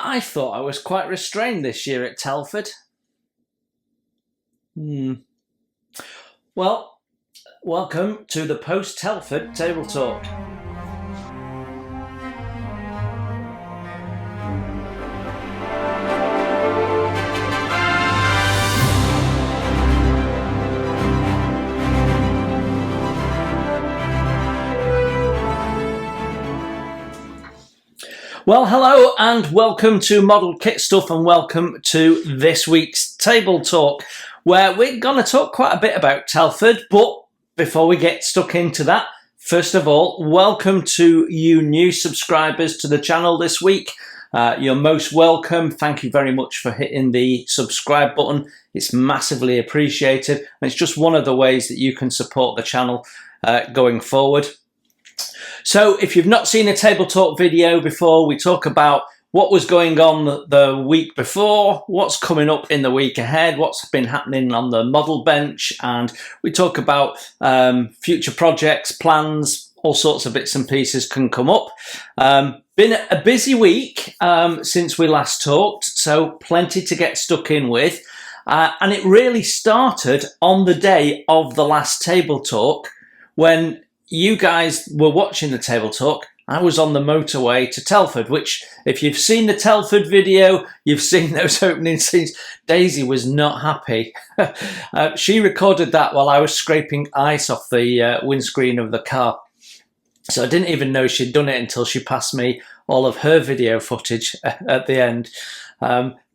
I thought I was quite restrained this year at Telford. Well, welcome to the post-Telford Table Talk. Well, hello and welcome to Model Kit Stuff, and welcome to this week's Table Talk, where we're going to talk quite a bit about Telford. But before we get stuck into that, first of all, welcome to you new subscribers to the channel this week. You're most welcome. Thank you very much for hitting the subscribe button. It's massively appreciated, and it's just one of the ways that you can support the channel going forward. So if you've not seen a Table Talk video before, we talk about what was going on the week before, what's coming up in the week ahead, what's been happening on the model bench, and we talk about future projects, plans, all sorts of bits and pieces can come up. Been a busy week since we last talked, so plenty to get stuck in with. And it really started on the day of the last Table Talk when you guys were watching the Table Talk. I was on the motorway to Telford, which, if you've seen the Telford video, you've seen those opening scenes. Daisy was not happy. She recorded that while I was scraping ice off the windscreen of the car. So I didn't even know she'd done it until she passed me all of her video footage at the end.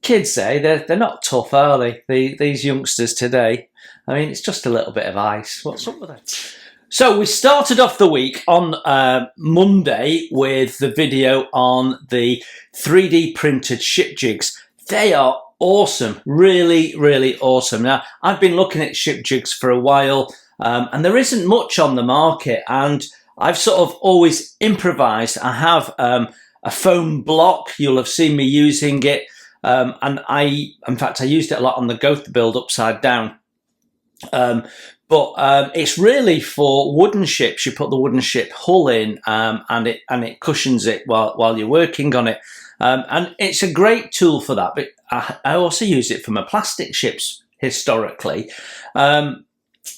Kids, they're not tough, are they? These youngsters today. I mean, it's just a little bit of ice. What's up with that? So we started off the week on Monday with the video on the 3D printed ship jigs. They are awesome, really, really awesome. Now, I've been looking at ship jigs for a while, and there isn't much on the market, and I've sort of always improvised. I have a foam block. You'll have seen me using it, and in fact, I used it a lot on the Goth build upside down. But it's really for wooden ships. You put the wooden ship hull in, and it cushions it while you're working on it, and it's a great tool for that. But I also use it for my plastic ships historically, and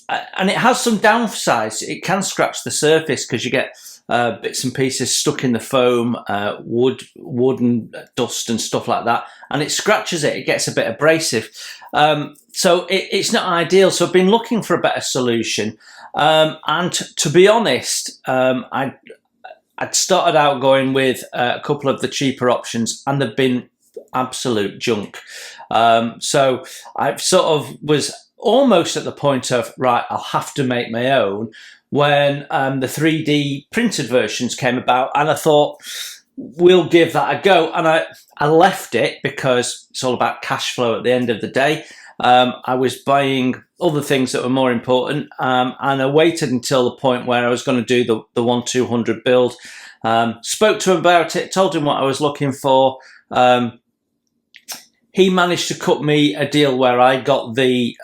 it has some downsides. It can scratch the surface because you get bits and pieces stuck in the foam, wood and dust and stuff like that, and it scratches it. It gets a bit abrasive. So it's not ideal. So I've been looking for a better solution. And to be honest, I'd started out going with a couple of the cheaper options, and they've been absolute junk. So I've sort of was almost at the point of, right, I'll have to make my own, when the 3D printed versions came about, and I thought, we'll give that a go. And I left it because it's all about cash flow at the end of the day. I was buying other things that were more important, and I waited until the point where I was going to do the 1/200 build. Spoke to him about it, told him what I was looking for. He managed to cut me a deal where I got the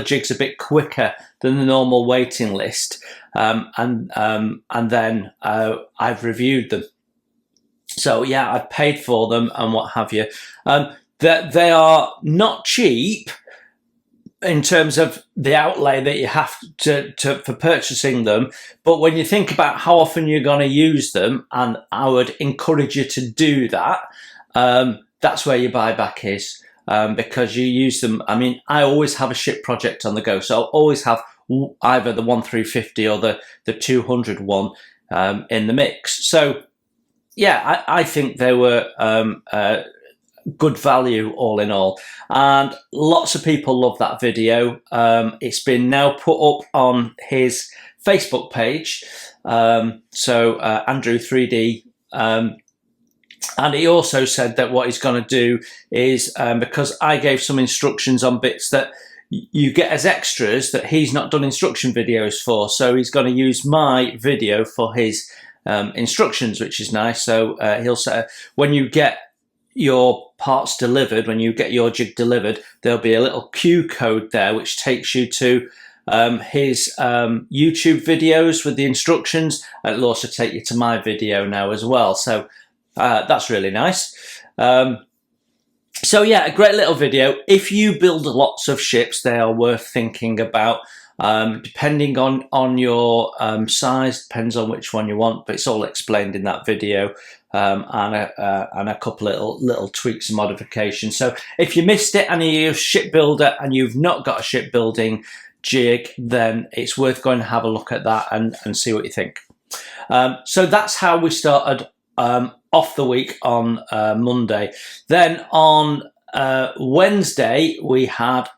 jigs a bit quicker than the normal waiting list, and then I've reviewed them. So yeah, I've paid for them and what have you. That they are not cheap in terms of the outlay that you have to for purchasing them, but when you think about how often you're going to use them, and I would encourage you to do that, that's where your buyback is, because you use them. I mean, I always have a ship project on the go, so I'll always have either the 1350 or the 200 one in the mix. So yeah, I think they were good value all in all, and lots of people love that video. It's been now put up on his Facebook page, so Andrew 3D, and he also said that what he's going to do is, because I gave some instructions on bits that you get as extras that he's not done instruction videos for, so he's going to use my video for his instructions, which is nice. So he'll say, when you get your parts delivered, when you get your jig delivered, there'll be a little Q code there which takes you to his YouTube videos with the instructions. It'll also take you to my video now as well. So that's really nice. So yeah, a great little video. If you build lots of ships, they are worth thinking about. Depending on your size, depends on which one you want, but it's all explained in that video, and a couple little tweaks and modifications. So if you missed it and you're a shipbuilder and you've not got a shipbuilding jig, then it's worth going to have a look at that and see what you think. So that's how we started off the week on Monday. Then on Wednesday we had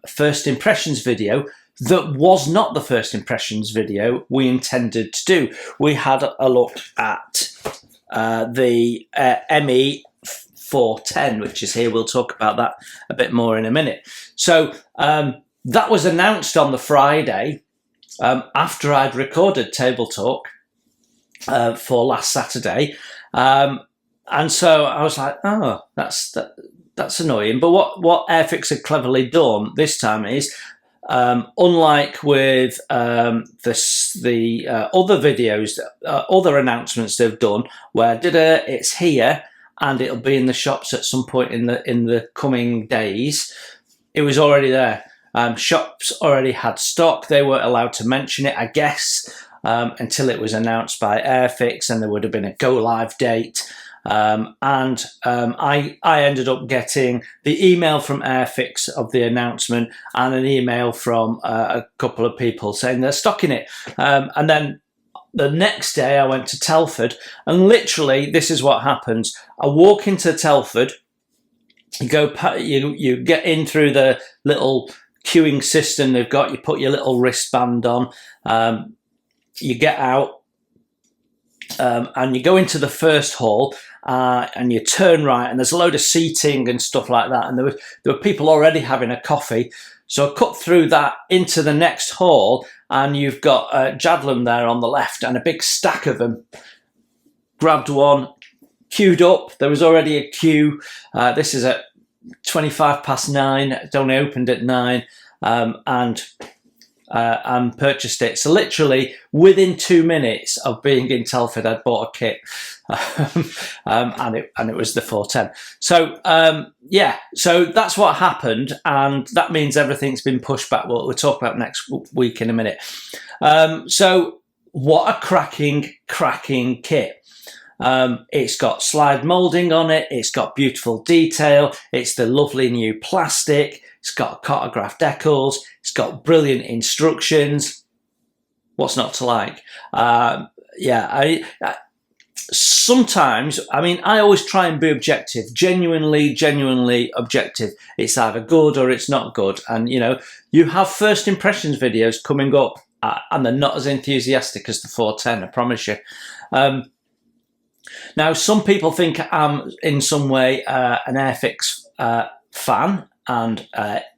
first impressions video. That was not the first impressions video we intended to do. We had a look at the ME 410, which is here. We'll talk about that a bit more in a minute. So that was announced on the Friday after I'd recorded Table Talk for last Saturday. And so I was like, oh, that's annoying. But what Airfix had cleverly done this time is, unlike with the other videos, other announcements they've done, where it's here and it'll be in the shops at some point in the coming days, it was already there. Shops already had stock. They weren't allowed to mention it, I guess, until it was announced by Airfix, and there would have been a go live date. I ended up getting the email from Airfix of the announcement and an email from a couple of people saying they're stocking it. And then the next day I went to Telford, and literally this is what happens. I walk into Telford, you get in through the little queuing system they've got, you put your little wristband on, you get out, and you go into the first hall, and you turn right, and there's a load of seating and stuff like that, and there were people already having a coffee. So I cut through that into the next hall, and you've got Jadlam there on the left and a big stack of them. Grabbed one, queued up. There was already a queue. This is at 9:25. It only opened at 9, and purchased it. So literally within 2 minutes of being in Telford, I'd bought a kit, and it was the 410. So yeah, so that's what happened, and that means everything's been pushed back. We'll talk about next week in a minute. So what a cracking kit. It's got slide moulding on it. It's got beautiful detail. It's the lovely new plastic. It's got cartograph decals. It's got brilliant instructions. What's not to like? Sometimes, I mean, I always try and be objective, genuinely objective. It's either good or it's not good. And, you have first impressions videos coming up, and they're not as enthusiastic as the 410, I promise you. Now, some people think I'm in some way an Airfix fan, and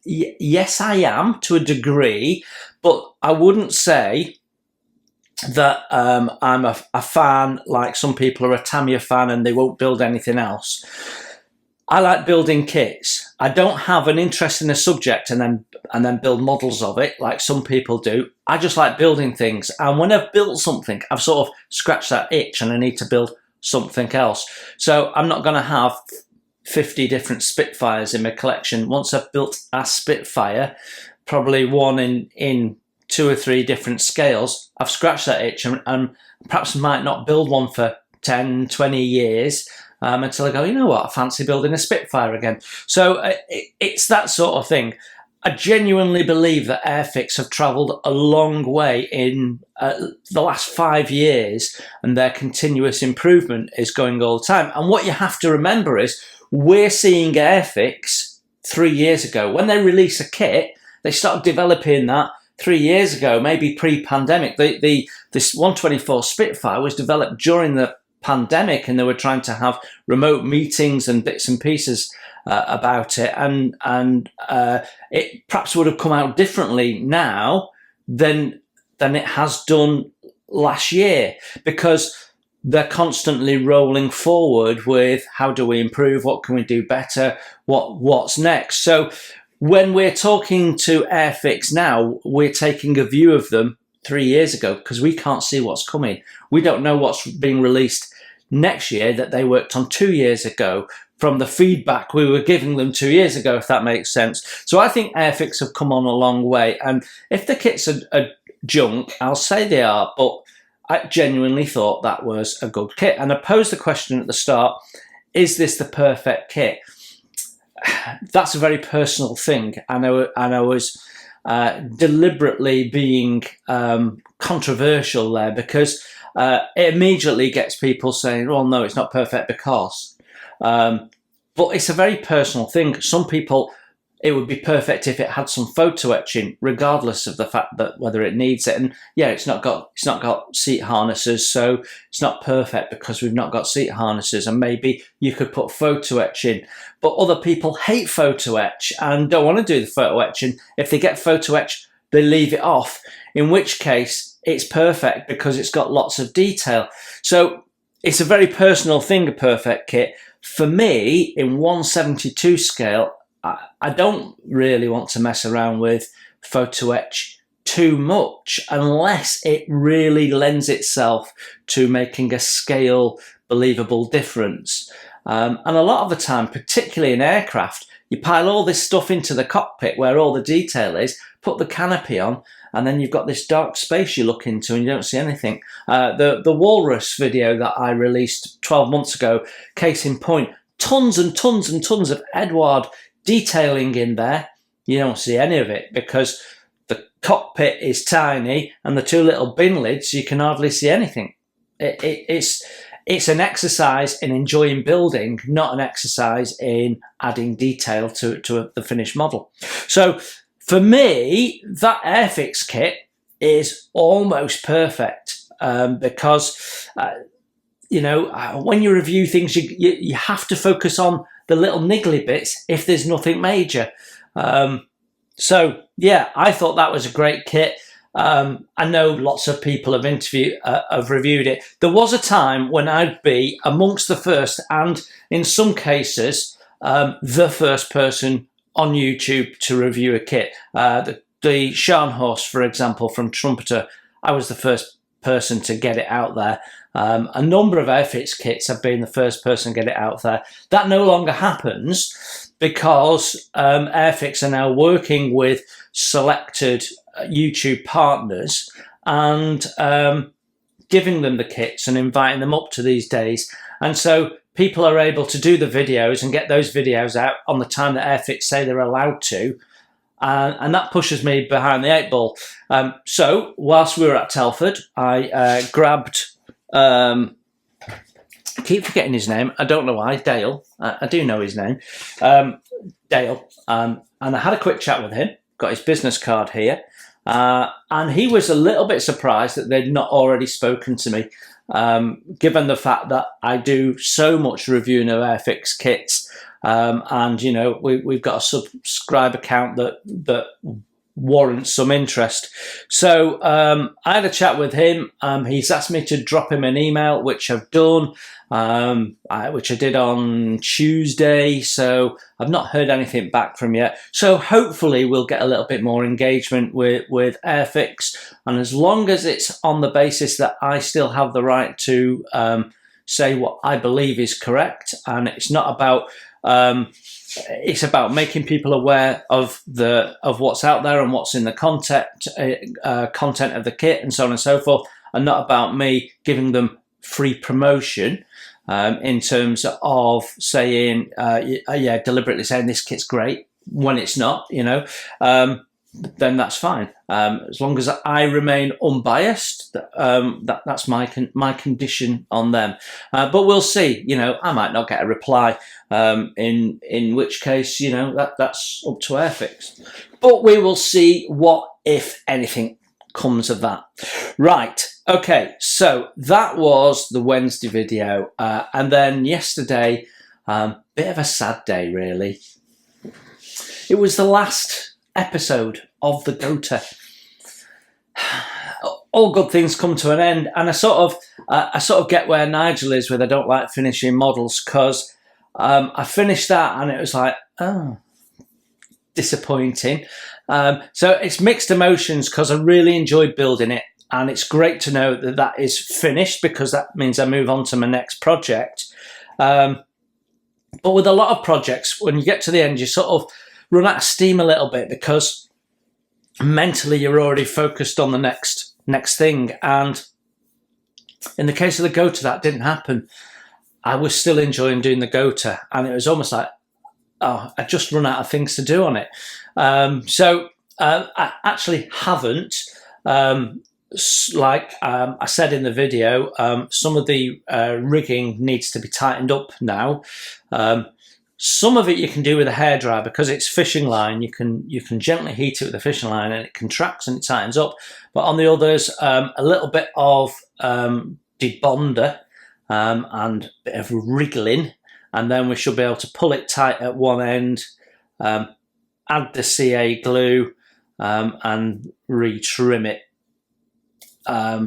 yes, I am to a degree, but I wouldn't say that I'm a fan like some people are a Tamiya fan and they won't build anything else. I like building kits. I don't have an interest in a subject and then build models of it like some people do. I just like building things, and when I've built something, I've sort of scratched that itch and I need to build something else. So I'm not going to have 50 different Spitfires in my collection. Once I've built a Spitfire, probably one in 2 or 3 different scales, I've scratched that itch, and perhaps might not build one for 10, 20 years until I go, you know what, I fancy building a Spitfire again. So it's that sort of thing. I genuinely believe that Airfix have travelled a long way in the last 5 years, and their continuous improvement is going all the time. And what you have to remember is we're seeing Airfix 3 years ago. When they release a kit, they started developing that 3 years ago, maybe pre-pandemic. This 124 Spitfire was developed during the pandemic, and they were trying to have remote meetings and bits and pieces about it, and it perhaps would have come out differently now than it has done last year, because they're constantly rolling forward with how do we improve, what can we do better, what's next. So when we're talking to Airfix now, we're taking a view of them 3 years ago, because we can't see what's coming. We don't know what's being released next year that they worked on 2 years ago from the feedback we were giving them 2 years ago, if that makes sense. So I think Airfix have come on a long way. And if the kits are junk, I'll say they are, but I genuinely thought that was a good kit. And I posed the question at the start, is this the perfect kit? That's a very personal thing. And I was deliberately being controversial there, because it immediately gets people saying, well, no, it's not perfect because. But it's a very personal thing. Some people, it would be perfect if it had some photo etching, regardless of the fact that whether it needs it. And yeah, it's not got seat harnesses, so it's not perfect because we've not got seat harnesses. And maybe you could put photo etching, but other people hate photo etch and don't want to do the photo etching. If they get photo etch, they leave it off. In which case, it's perfect because it's got lots of detail. So it's a very personal thing, a perfect kit. For me, in 1/72 scale, I don't really want to mess around with photo etch too much unless it really lends itself to making a scale believable difference. And a lot of the time, particularly in aircraft, you pile all this stuff into the cockpit where all the detail is, put the canopy on, and then you've got this dark space you look into and you don't see anything. The Walrus video that I released 12 months ago, case in point, tons and tons and tons of Edward detailing in there. You don't see any of it because the cockpit is tiny and the two little bin lids, you can hardly see anything. It's an exercise in enjoying building, not an exercise in adding detail to the finished model. So for me, that Airfix kit is almost perfect because, when you review things, you have to focus on the little niggly bits if there's nothing major. So, yeah, I thought that was a great kit. I know lots of people have reviewed it. There was a time when I'd be amongst the first, and in some cases, the first person on YouTube to review a kit. The Scharnhorst, for example, from Trumpeter, I was the first person to get it out there. A number of Airfix kits have been the first person to get it out there. That no longer happens because Airfix are now working with selected YouTube partners and giving them the kits and inviting them up to these days. And so people are able to do the videos and get those videos out on the time that Airfix say they're allowed to. And that pushes me behind the 8 ball. So whilst we were at Telford, I grabbed, I keep forgetting his name. I don't know why, Dale. I do know his name. Dale. And I had a quick chat with him, got his business card here. And he was a little bit surprised that they'd not already spoken to me, given the fact that I do so much reviewing of Airfix kits. And, we've got a subscribe account that warrants some interest. So I had a chat with him. He's asked me to drop him an email, which I've done, which I did on Tuesday. So I've not heard anything back from yet. So hopefully we'll get a little bit more engagement with Airfix. And as long as it's on the basis that I still have the right to say what I believe is correct, and it's not about it's about making people aware of what's out there and what's in the content of the kit and so on and so forth, and not about me giving them free promotion in terms of saying, deliberately saying this kit's great when it's not, then that's fine. As long as I remain unbiased, that's my condition on them. But we'll see. I might not get a reply. In which case, that's up to Airfix. But we will see what, if anything, comes of that. Right. Okay. So that was the Wednesday video, and then yesterday, bit of a sad day, really. It was the last episode of the GOTA. All good things come to an end, and I sort of get where Nigel is with I don't like finishing models, because I finished that and it was like, oh, disappointing. So it's mixed emotions because I really enjoyed building it, and it's great to know that is finished because that means I move on to my next project. But with a lot of projects, when you get to the end, you sort of run out of steam a little bit because mentally you're already focused on the next thing. And in the case of the go-to, that didn't happen. I was still enjoying doing the go-to, and it was almost like, oh, I just run out of things to do on it. So I actually haven't. Like I said in the video, some of the rigging needs to be tightened up now. Some of it you can do with a hairdryer because it's fishing line. You can gently heat it with a fishing line and it contracts and it tightens up. But on the others, a little bit of debonder and a bit of wriggling, and then we should be able to pull it tight at one end, add the CA glue, and retrim it.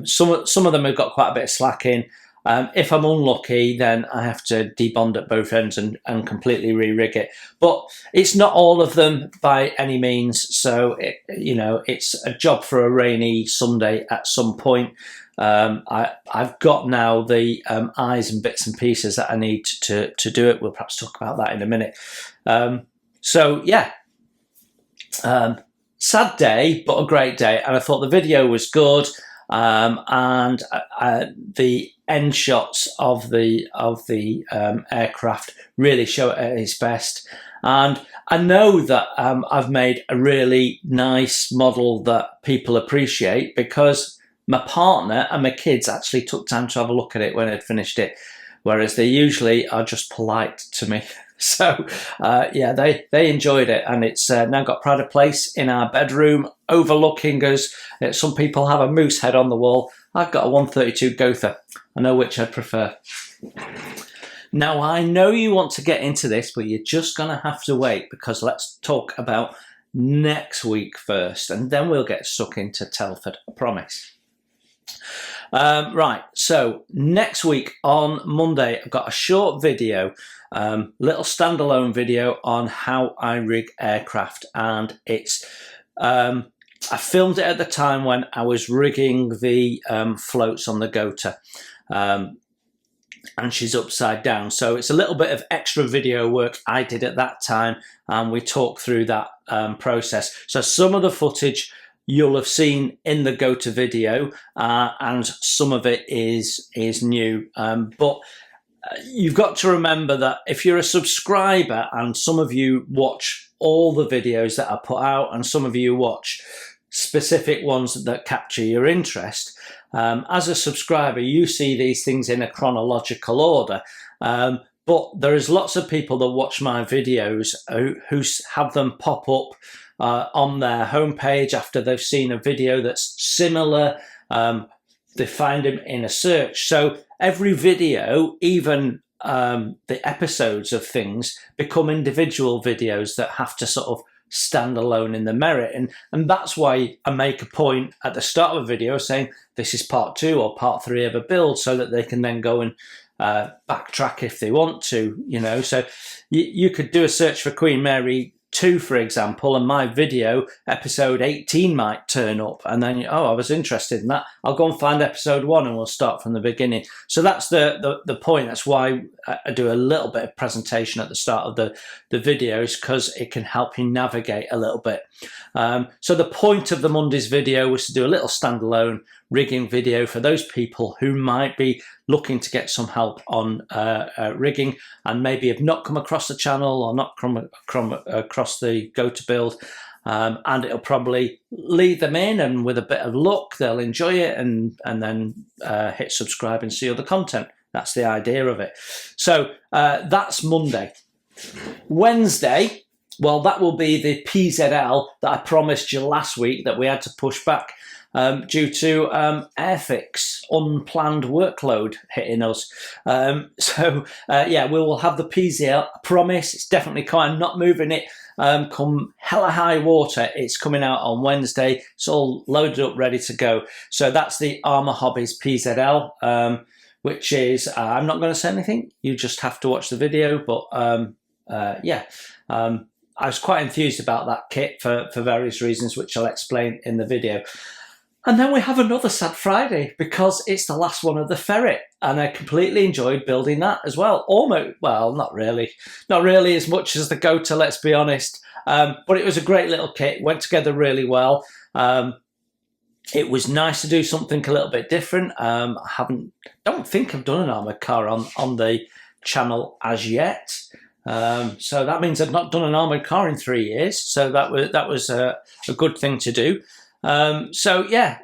Some of them have got quite a bit of slack in. If I'm unlucky, then I have to debond at both ends and completely re-rig it. But it's not all of them by any means. So, it's a job for a rainy Sunday at some point. I've got now the eyes and bits and pieces that I need to do it. We'll perhaps talk about that in a minute. Sad day, but a great day. And I thought the video was good. And the end shots of the aircraft really show it at its best. And I know that I've made a really nice model that people appreciate because my partner and my kids actually took time to have a look at it when I'd finished it, whereas they usually are just polite to me. So, they enjoyed it, and it's now got pride of place in our bedroom, overlooking us. Some people have a moose head on the wall. I've got a 132 Gotha. I know which I prefer. Now, I know you want to get into this, but you're just going to have to wait because let's talk about next week first, and then we'll get stuck into Telford, I promise. Right, so next week on Monday, I've got a short video, little standalone video on how I rig aircraft, and it's I filmed it at the time when I was rigging the floats on the Gota, and she's upside down. So it's a little bit of extra video work I did at that time, and we talked through that process. So some of the footage you'll have seen in the Gota video, and some of it is new. But you've got to remember that if you're a subscriber, and some of you watch all the videos that I put out, and some of you watch specific ones that capture your interest, as a subscriber, you see these things in a chronological order. But there is lots of people that watch my videos who have them pop up on their homepage after they've seen a video that's similar. They find them in a search. So every video, even the episodes of things, become individual videos that have to sort of stand alone in the merit. And that's why I make a point at the start of a video saying this is part 2 or part 3 of a build, so that they can then go and backtrack if they want to, So you could do a search for Queen Mary 2, for example, and my video, episode 18, might turn up, and then, I was interested in that. I'll go and find episode 1 and we'll start from the beginning. So that's the point. That's why I do a little bit of presentation at the start of the videos, because it can help you navigate a little bit. So the point of the Monday's video was to do a little standalone rigging video for those people who might be looking to get some help on rigging and maybe have not come across the channel or not come across the Gota build, and it'll probably lead them in, and with a bit of luck they'll enjoy it and then hit subscribe and see other content. That's the idea of it. So that's Monday. Wednesday, well, that will be the PZL that I promised you last week that we had to push back due to Airfix unplanned workload hitting us. We will have the PZL. I promise, it's definitely coming. I'm not moving it. Come hella high water, it's coming out on Wednesday. It's all loaded up, ready to go. So that's the Armour Hobbies PZL, which is, I'm not going to say anything. You just have to watch the video. But I was quite enthused about that kit for various reasons, which I'll explain in the video. And then we have another sad Friday because it's the last one of the ferret, and I completely enjoyed building that as well. Almost, well, not really as much as the Gota, let's be honest. But it was a great little kit, went together really well. It was nice to do something a little bit different. Don't think I've done an armoured car on the channel as yet. So that means I've not done an armoured car in 3 years. So that was a good thing to do. So yeah,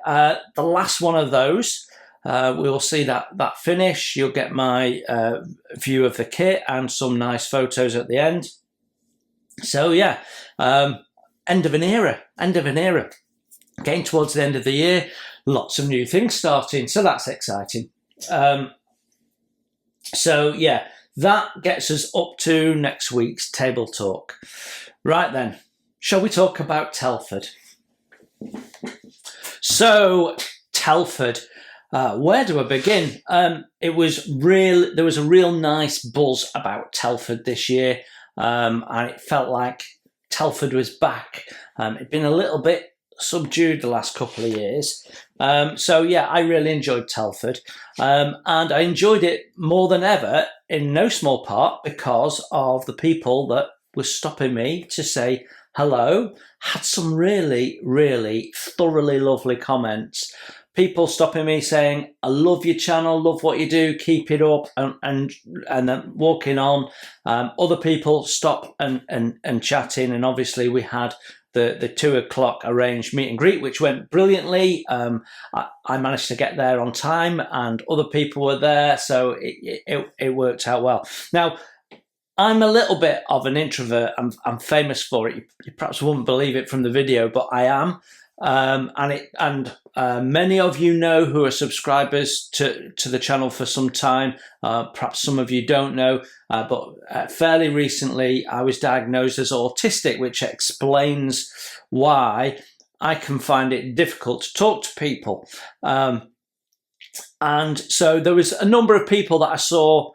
the last one of those, we will see that finish. You'll get my view of the kit and some nice photos at the end. So yeah, end of an era. Getting towards the end of the year, lots of new things starting, so that's exciting. So yeah, that gets us up to next week's table talk. Right then, shall we talk about Telford? So Telford, where do I begin? There was a real nice buzz about Telford this year, and it felt like Telford was back. It'd been a little bit subdued the last couple of years. So yeah, I really enjoyed Telford, and I enjoyed it more than ever in no small part because of the people that were stopping me to say hello. Had some really, really thoroughly lovely comments. People stopping me saying, I love your channel, love what you do, keep it up, and then walking on. Other people stop and chatting, and obviously we had the 2 o'clock arranged meet and greet, which went brilliantly. I managed to get there on time, and other people were there, so it worked out well. Now, I'm a little bit of an introvert. I'm famous for it. You perhaps wouldn't believe it from the video, but I am. Many of you know who are subscribers to the channel for some time. Perhaps some of you don't know, but fairly recently I was diagnosed as autistic, which explains why I can find it difficult to talk to people. And so there was a number of people that I saw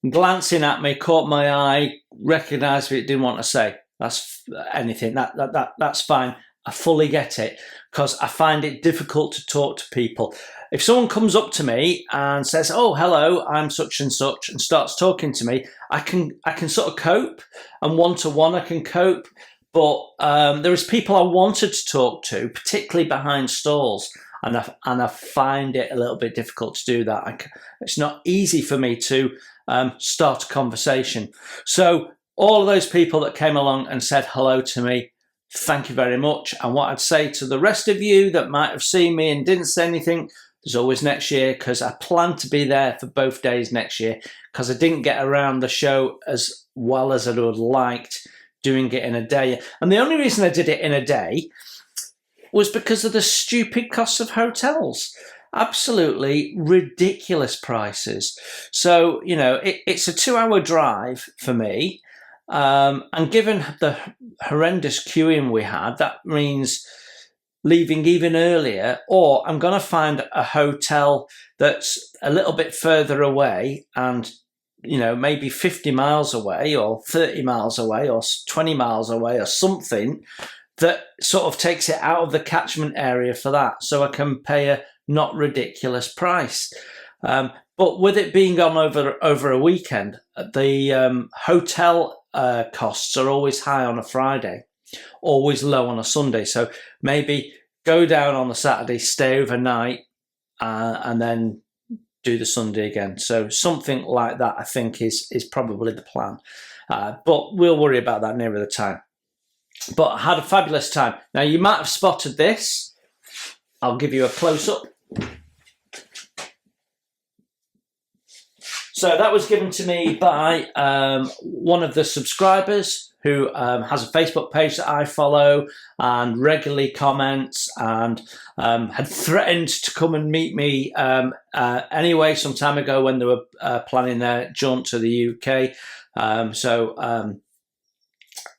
glancing at me, caught my eye, recognised it, didn't want to say that's anything. That's fine. I fully get it because I find it difficult to talk to people. If someone comes up to me and says, "Oh, hello, I'm such and such," and starts talking to me, I can sort of cope, and one-to-one I can cope. But there is people I wanted to talk to, particularly behind stalls, and I find it a little bit difficult to do that. It's not easy for me to start a conversation. So all of those people that came along and said hello to me, thank you very much. And what I'd say to the rest of you that might have seen me and didn't say anything, there's always next year, because I plan to be there for both days next year, because I didn't get around the show as well as I would have liked doing it in a day. And the only reason I did it in a day was because of the stupid costs of hotels. Absolutely ridiculous prices. So, you know, it's a 2-hour drive for me. And given the horrendous queuing we had, that means leaving even earlier, or I'm going to find a hotel that's a little bit further away and, you know, maybe 50 miles away or 30 miles away or 20 miles away or something that sort of takes it out of the catchment area for that, so I can pay a not ridiculous price. But with it being on over a weekend, the hotel costs are always high on a Friday, always low on a Sunday. So maybe go down on the Saturday, stay overnight, and then do the Sunday again. So something like that, I think, is probably the plan. But we'll worry about that nearer the time. But I had a fabulous time. Now, you might have spotted this. I'll give you a close-up. So that was given to me by one of the subscribers who has a Facebook page that I follow and regularly comments, and had threatened to come and meet me anyway some time ago when they were planning their jaunt to the UK.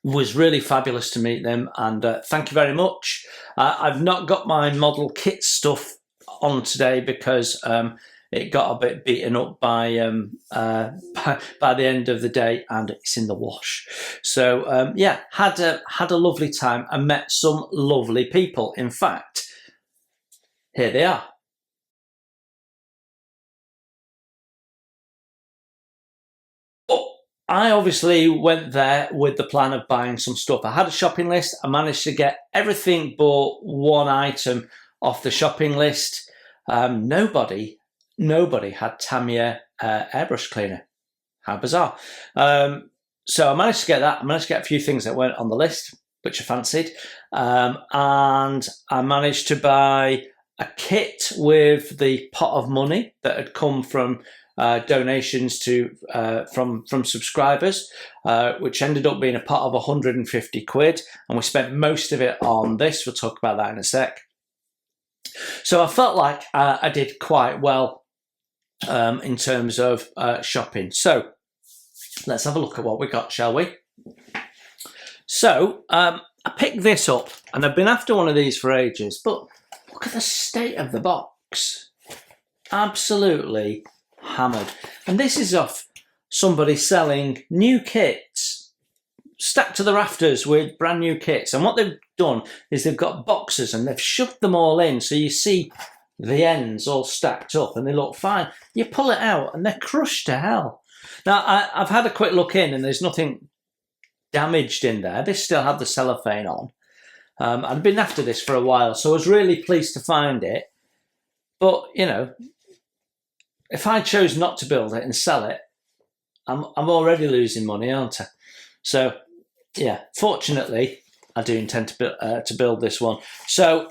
Was really fabulous to meet them, and thank you very much. I've not got my model kit stuff on today because it got a bit beaten up by the end of the day, and it's in the wash. So yeah, had a lovely time and met some lovely people. In fact, here they are. But I obviously went there with the plan of buying some stuff. I had a shopping list. I managed to get everything but one item off the shopping list. Nobody had Tamiya airbrush cleaner. How bizarre. So I managed to get that. I managed to get a few things that weren't on the list, which I fancied. And I managed to buy a kit with the pot of money that had come from donations to from subscribers, which ended up being a pot of 150 quid. And we spent most of it on this. We'll talk about that in a sec. So I felt like I did quite well in terms of shopping. So let's have a look at what we got, shall we? So I picked this up, and I've been after one of these for ages, but look at the state of the box. Absolutely hammered. And this is off somebody selling new kits, stacked to the rafters with brand new kits. And what they've done is they've got boxes and they've shoved them all in, so you see the ends all stacked up and they look fine. You pull it out and they're crushed to hell. Now, I've had a quick look in and there's nothing damaged in there. They still have the cellophane on. I'd been after this for a while, so I was really pleased to find it. But, you know, if I chose not to build it and sell it, I'm already losing money, aren't I? So, yeah, fortunately, I do intend to build this one. So,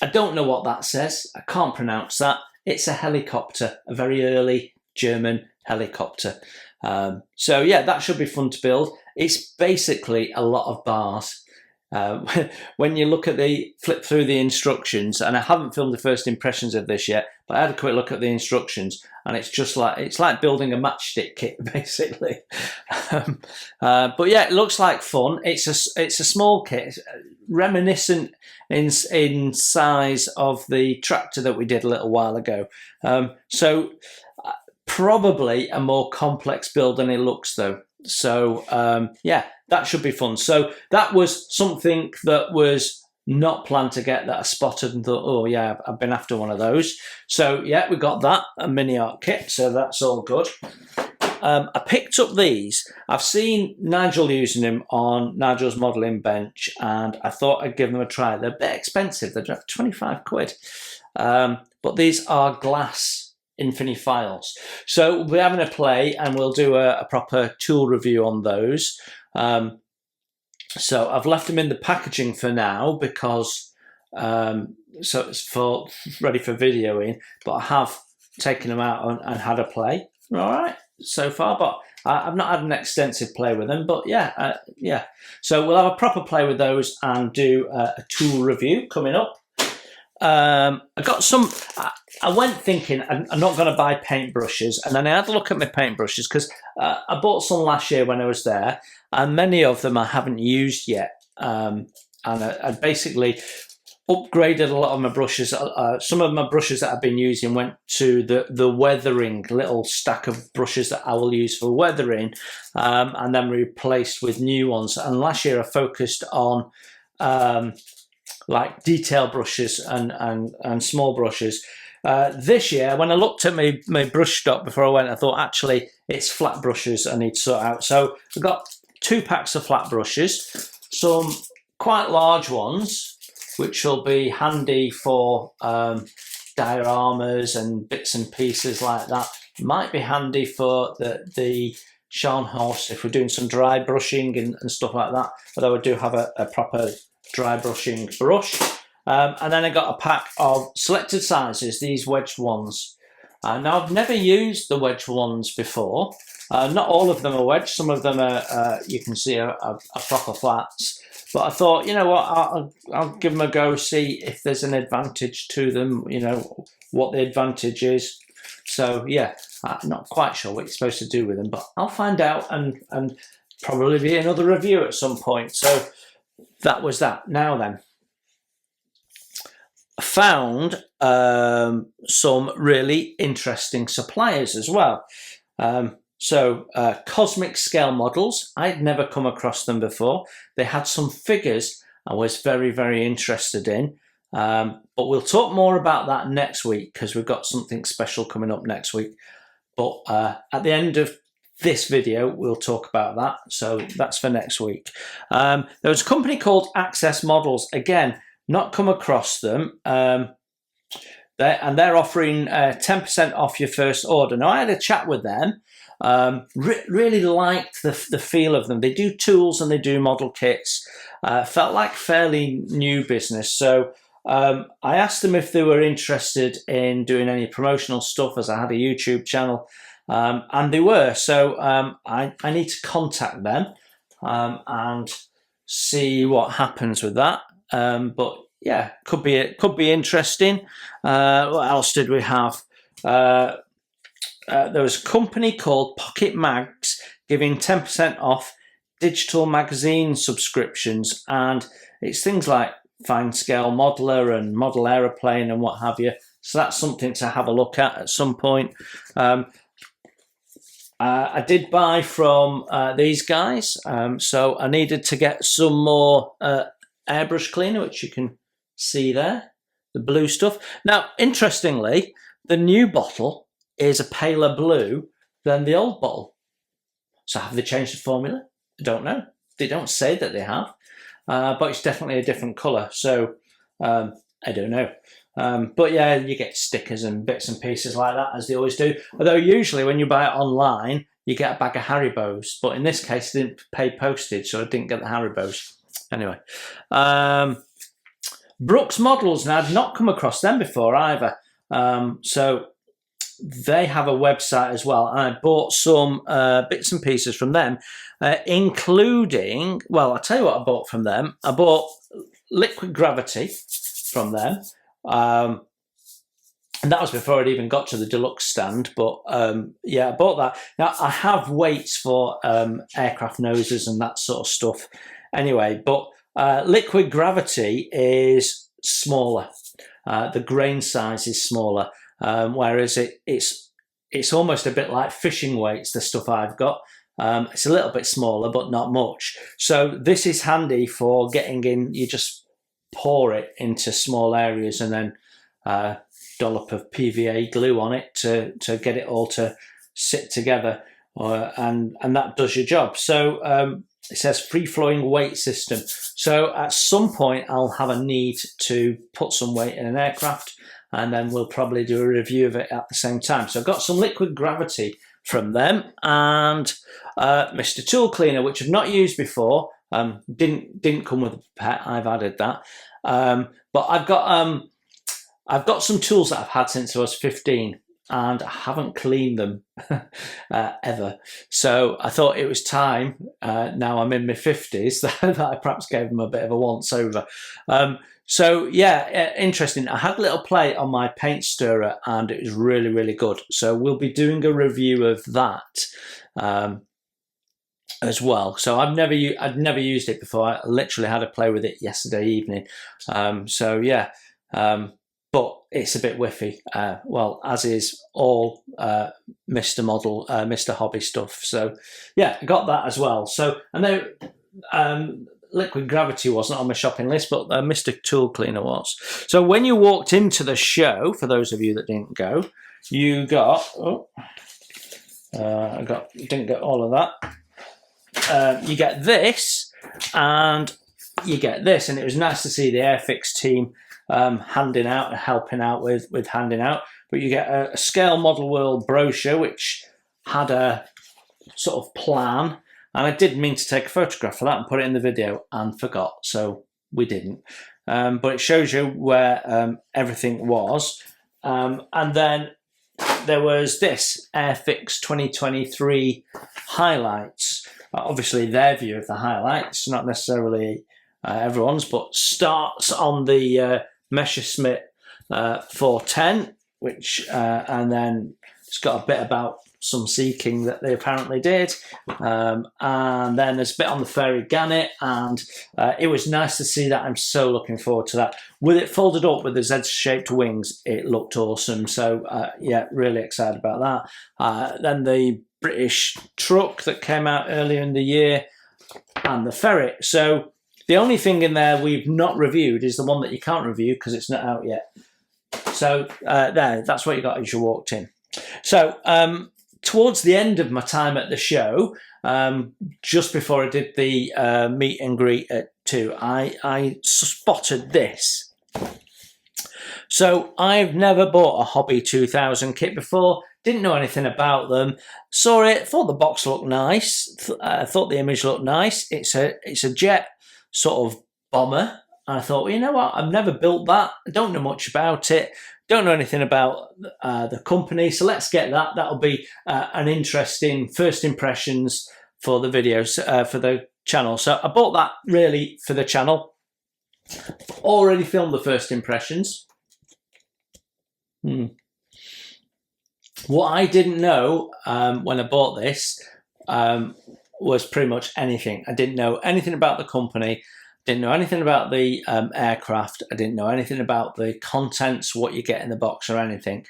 I don't know what that says. I can't pronounce that. It's a helicopter, a very early German helicopter. So yeah, that should be fun to build. It's basically a lot of bars. When you flip through the instructions, and I haven't filmed the first impressions of this yet, but I had a quick look at the instructions, and it's like building a matchstick kit, basically. But yeah, it looks like fun. It's a small kit, reminiscent in size of the tractor that we did a little while ago. So probably a more complex build than it looks, though. So yeah, that should be fun. So that was something that was not planned to get, that I spotted and thought, oh yeah, I've been after one of those. So yeah, we got that, a mini art kit, so that's all good. I picked up these. I've seen Nigel using them on Nigel's modelling bench, and I thought I'd give them a try. They're a bit expensive. They're 25 quid. But these are glass Infiniphiles. So we'll be having a play, and we'll do a proper tool review on those. So I've left them in the packaging for now because so it's ready for videoing, but I have taken them out and had a play. All right, so far, but I've not had an extensive play with them, but yeah. So we'll have a proper play with those and do a tool review coming up. I got some. I went thinking I'm not going to buy paintbrushes, and then I had a look at my paintbrushes because I bought some last year when I was there, and many of them I haven't used yet. And I basically upgraded a lot of my brushes. Some of my brushes that I've been using went to the weathering little stack of brushes that I will use for weathering, and then replaced with new ones. And last year I focused on like detail brushes and small brushes. This year, when I looked at my brush stock before I went, I thought actually it's flat brushes I need to sort out. So I've got 2 packs of flat brushes, some quite large ones, which will be handy for dioramas and bits and pieces like that. Might be handy for the Scharnhorst if we're doing some dry brushing and stuff like that, although I do have a proper dry brushing brush. And then I got a pack of selected sizes, these wedged ones. Now I've never used the wedged ones before. Not all of them are wedged, some of them are, you can see are proper flats. But I thought, you know what, I'll give them a go, see if there's an advantage to them, you know, what the advantage is. So yeah, I'm not quite sure what you're supposed to do with them, but I'll find out and probably be another review at some point. So that was that. Now then, I found some really interesting suppliers as well. So Cosmic Scale Models, I'd never come across them before. They had some figures I was very, very interested in. But we'll talk more about that next week because we've got something special coming up next week. But at the end of this video, we'll talk about that. So that's for next week. There was a company called Access Models. Again, not come across them. They're offering 10% off your first order. Now, I had a chat with them. Really liked the feel of them. They do tools and they do model kits. Felt like fairly new business. So I asked them if they were interested in doing any promotional stuff, as I had a YouTube channel, and they were. So I need to contact them and see what happens with that. But yeah, could be interesting. What else did we have? There was a company called Pocket Mags giving 10% off digital magazine subscriptions, and it's things like Fine Scale Modeler and Model Aeroplane and what have you. So that's something to have a look at some point. I did buy from these guys, so I needed to get some more airbrush cleaner, which you can see there, the blue stuff. Now, interestingly, the new bottle is a paler blue than the old bottle. So have they changed the formula? I don't know. They don't say that they have, but it's definitely a different colour. So I don't know. But yeah, you get stickers and bits and pieces like that, as they always do. Although usually when you buy it online, you get a bag of Haribos. But in this case, I didn't pay postage, so I didn't get the Haribos. Anyway, Brooks Models. Now, I'd not come across them before either. So they have a website as well. And I bought some bits and pieces from them, including, well, I'll tell you what I bought from them. I bought Liquid Gravity from them. And that was before I'd even got to the deluxe stand. But yeah, I bought that. Now, I have weights for aircraft noses and that sort of stuff anyway, but Liquid Gravity is smaller. The grain size is smaller, whereas it's almost a bit like fishing weights, the stuff I've got. It's a little bit smaller, but not much. So this is handy for getting in. You just pour it into small areas and then dollop of PVA glue on it to get it all to sit together, and that does your job. So it says free-flowing weight system. So at some point I'll have a need to put some weight in an aircraft, and then we'll probably do a review of it at the same time. So I've got some Liquid Gravity from them, and Mr. Tool Cleaner, which I've not used before. Didn't come with a pet. I've added that. But I've got some tools that I've had since I was 15, and I haven't cleaned them ever. So I thought it was time, now I'm in my 50s, that I perhaps gave them a bit of a once over. So yeah, interesting. I had a little play on my paint stirrer and it was really, really good. So we'll be doing a review of that as well. So I'd never used it before. I literally had a play with it yesterday evening. So yeah, but it's a bit whiffy. Well, as is all Mr. Hobby stuff. So yeah, I got that as well. So I know Liquid Gravity wasn't on my shopping list, but Mr. Tool Cleaner was. So when you walked into the show, for those of you that didn't go, you got, didn't get all of that. You get this, and you get this, and it was nice to see the Airfix team handing out and helping out with handing out. But you get a Scale Model World brochure, which had a sort of plan, and I did mean to take a photograph of that and put it in the video and forgot, so we didn't. But it shows you where everything was. And then there was this Airfix 2023 highlights. Obviously their view of the highlights, not necessarily everyone's, but starts on the Messerschmitt 410, which and then it's got a bit about some seeking that they apparently did, and then there's a bit on the Fairy Gannet, and it was nice to see that. I'm so looking forward to that. With it folded up with the Z-shaped wings, it looked awesome. So yeah, really excited about that. Then the British truck that came out earlier in the year, and the Ferret. So The only thing in there we've not reviewed is the one that you can't review because it's not out yet. So that's what you got as you walked in. So towards the end of my time at the show, just before I did the meet and greet at 2, I spotted this. So I've never bought a Hobby 2000 kit before, didn't know anything about them, saw it, thought the box looked nice, thought the image looked nice. It's a jet sort of bomber. And I thought, well, you know what, I've never built that, I don't know much about it, don't know anything about the company, so let's get that. That'll be an interesting first impressions for the videos, for the channel. So I bought that really for the channel. Already filmed the first impressions. What I didn't know when I bought this was pretty much anything. I didn't know anything about the company, didn't know anything about the aircraft, I didn't know anything about the contents, what you get in the box or anything.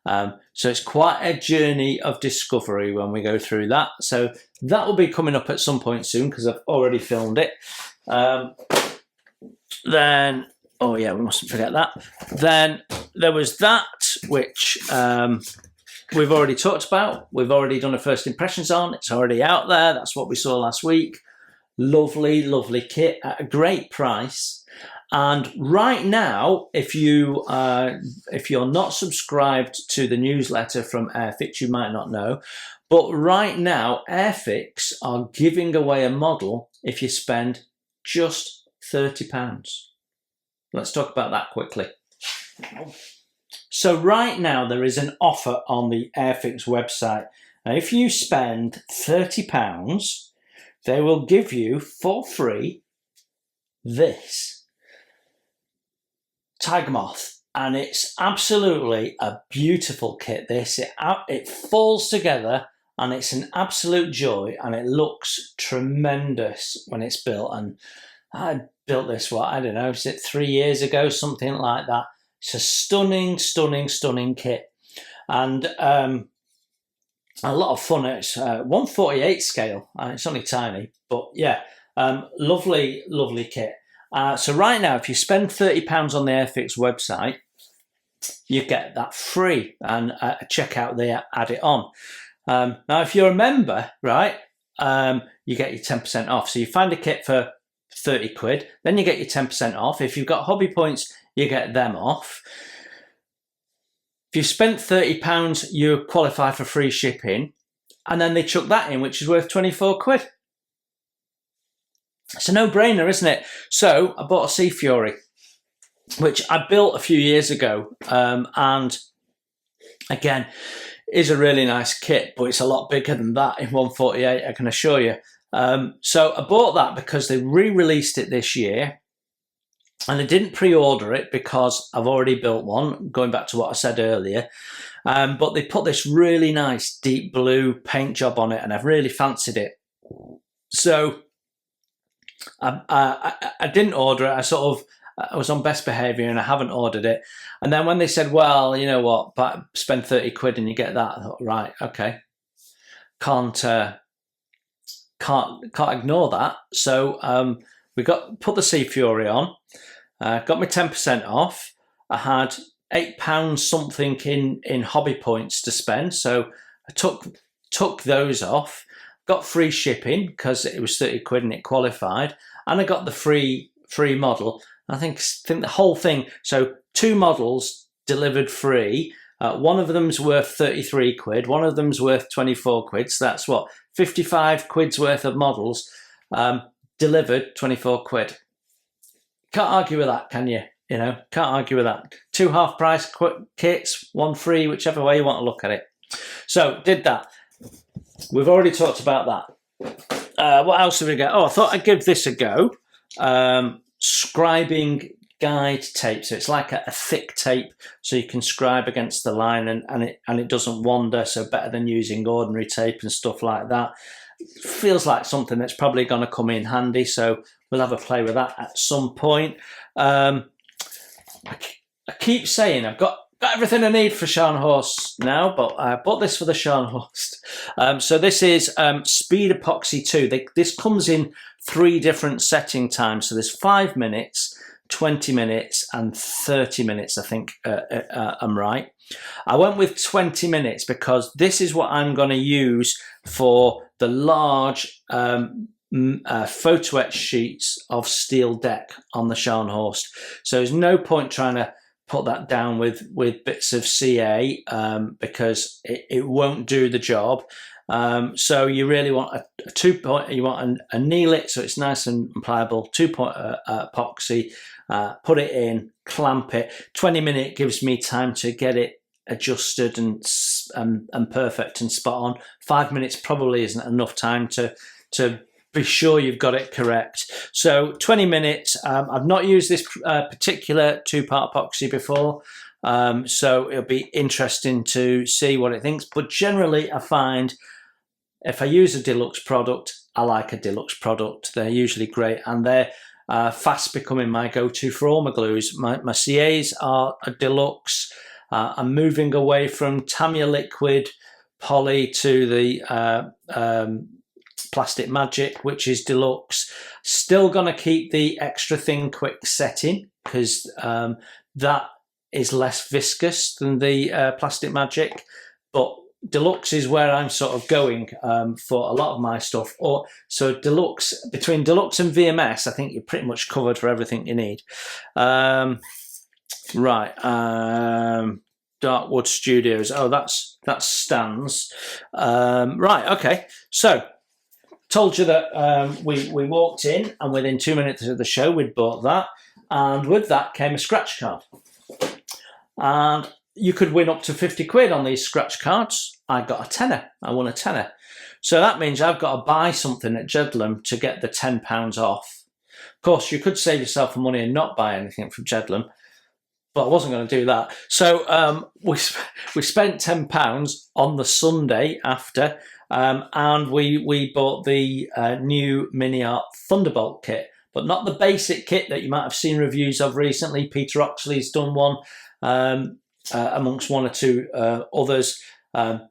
So it's quite a journey of discovery when we go through that. So that will be coming up at some point soon because I've already filmed it. Then, oh yeah, we mustn't forget that. Then there was that, which we've already talked about. We've already done a first impressions on. It's already out there. That's what we saw last week. Lovely, lovely kit at a great price. And right now, if you're not subscribed to the newsletter from Airfix, you might not know, but right now Airfix are giving away a model if you spend just £30. Let's talk about that quickly. So right now there is an offer on the Airfix website. Now, if you spend £30, they will give you for free this Tiger Moth, and it's absolutely a beautiful kit. This it falls together, and it's an absolute joy, and it looks tremendous when it's built. And I built this, what, I don't know, is it 3 years ago, something like that. It's a stunning, stunning, stunning kit, and a lot of fun. It's 1/48 scale. It's only tiny, but yeah, lovely, lovely kit. So right now, if you spend £30 on the Airfix website, you get that free, and a checkout they add it on. Now, if you're a member, right, you get your 10% off. So you find a kit for 30 quid, then you get your 10% off. If you've got hobby points, you get them off. If you spent £30, you qualify for free shipping, and then they chuck that in, which is worth 24 quid. It's a no-brainer, isn't it? So I bought a Sea Fury, which I built a few years ago, and again, is a really nice kit, but it's a lot bigger than that in 1/48, I can assure you. So I bought that because they re-released it this year, and I didn't pre-order it because I've already built one, going back to what I said earlier. But they put this really nice deep blue paint job on it, and I've really fancied it. So I didn't order it. I was on best behaviour and I haven't ordered it. And then when they said, well, you know what, but spend 30 quid and you get that, I thought, right, okay. Can't ignore that. So we put the Sea Fury on, got my 10% off. I had £8 something in hobby points to spend, so I took those off. Got free shipping because it was 30 quid and it qualified, and I got the free model. I think the whole thing. So 2 models delivered free. One of them's worth 33 quid. One of them's worth 24 quid. So that's what, 55 quid's worth of models delivered 24 quid. Can't argue with that, can you? You know, can't argue with that. 2 half price kits, 1 free, whichever way you want to look at it. So did that. We've already talked about that. What else did we get? Oh, I thought I'd give this a go. Scribing guide tape. So it's like a thick tape, so you can scribe against the line, and it doesn't wander. So better than using ordinary tape and stuff like that. It feels like something that's probably going to come in handy. So we'll have a play with that at some point. I keep saying I've got got everything I need for Scharnhorst now, but I bought this for the Scharnhorst. So this is Speed Epoxy 2. This comes in 3 different setting times. So there's 5 minutes, 20 minutes, and 30 minutes, I think I'm right. I went with 20 minutes because this is what I'm going to use for the large photo etch sheets of steel deck on the Scharnhorst. So there's no point trying to put that down with bits of CA because it won't do the job. So you really want a 2-point, you want a nail it so it's nice and pliable, 2-point epoxy, put it in, clamp it. 20 minutes gives me time to get it adjusted and perfect and spot on. 5 minutes probably isn't enough time to be sure you've got it correct. So 20 minutes. I've not used this particular 2-part epoxy before, so it'll be interesting to see what it thinks. But generally, I find if I use a deluxe product, I like a deluxe product. They're usually great, and they're fast becoming my go-to for all my glues. My CAs are a deluxe. I'm moving away from Tamiya Liquid Poly to the Plastic Magic, which is deluxe. Still going to keep the extra thin quick setting because that is less viscous than the Plastic Magic, but deluxe is where I'm sort of going for a lot of my stuff. So deluxe, between deluxe and VMS, I think you're pretty much covered for everything you need. Right, Darkwood Studios. Oh, that stands. Right, okay. So told you that we walked in, and within 2 minutes of the show, we'd bought that, and with that came a scratch card. And you could win up to 50 quid on these scratch cards. I got a tenner. I won a tenner. So that means I've got to buy something at Jedlam to get the £10 off. Of course, you could save yourself some money and not buy anything from Jedlam, but I wasn't going to do that. So we spent £10 on the Sunday after, and we bought the new Mini Art Thunderbolt kit, but not the basic kit that you might have seen reviews of recently. Peter Oxley's done one amongst 1 or 2 others.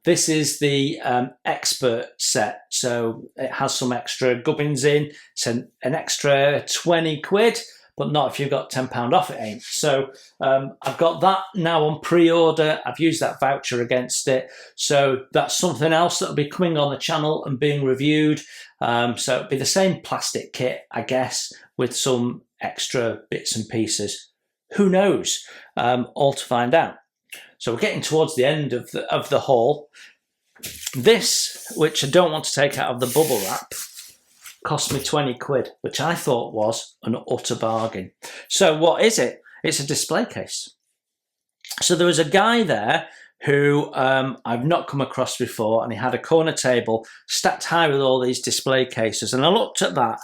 This is the expert set, so it has some extra gubbins in. It's an extra 20 quid, but not if you've got £10 off, it ain't. So I've got that now on pre-order. I've used that voucher against it. So that's something else that'll be coming on the channel and being reviewed. So it'll be the same plastic kit, I guess, with some extra bits and pieces. Who knows? All to find out. So we're getting towards the end of the haul. This, which I don't want to take out of the bubble wrap, cost me 20 quid, which I thought was an utter bargain. So what is it? It's a display case. So there was a guy there who I've not come across before, and he had a corner table stacked high with all these display cases. And I looked at that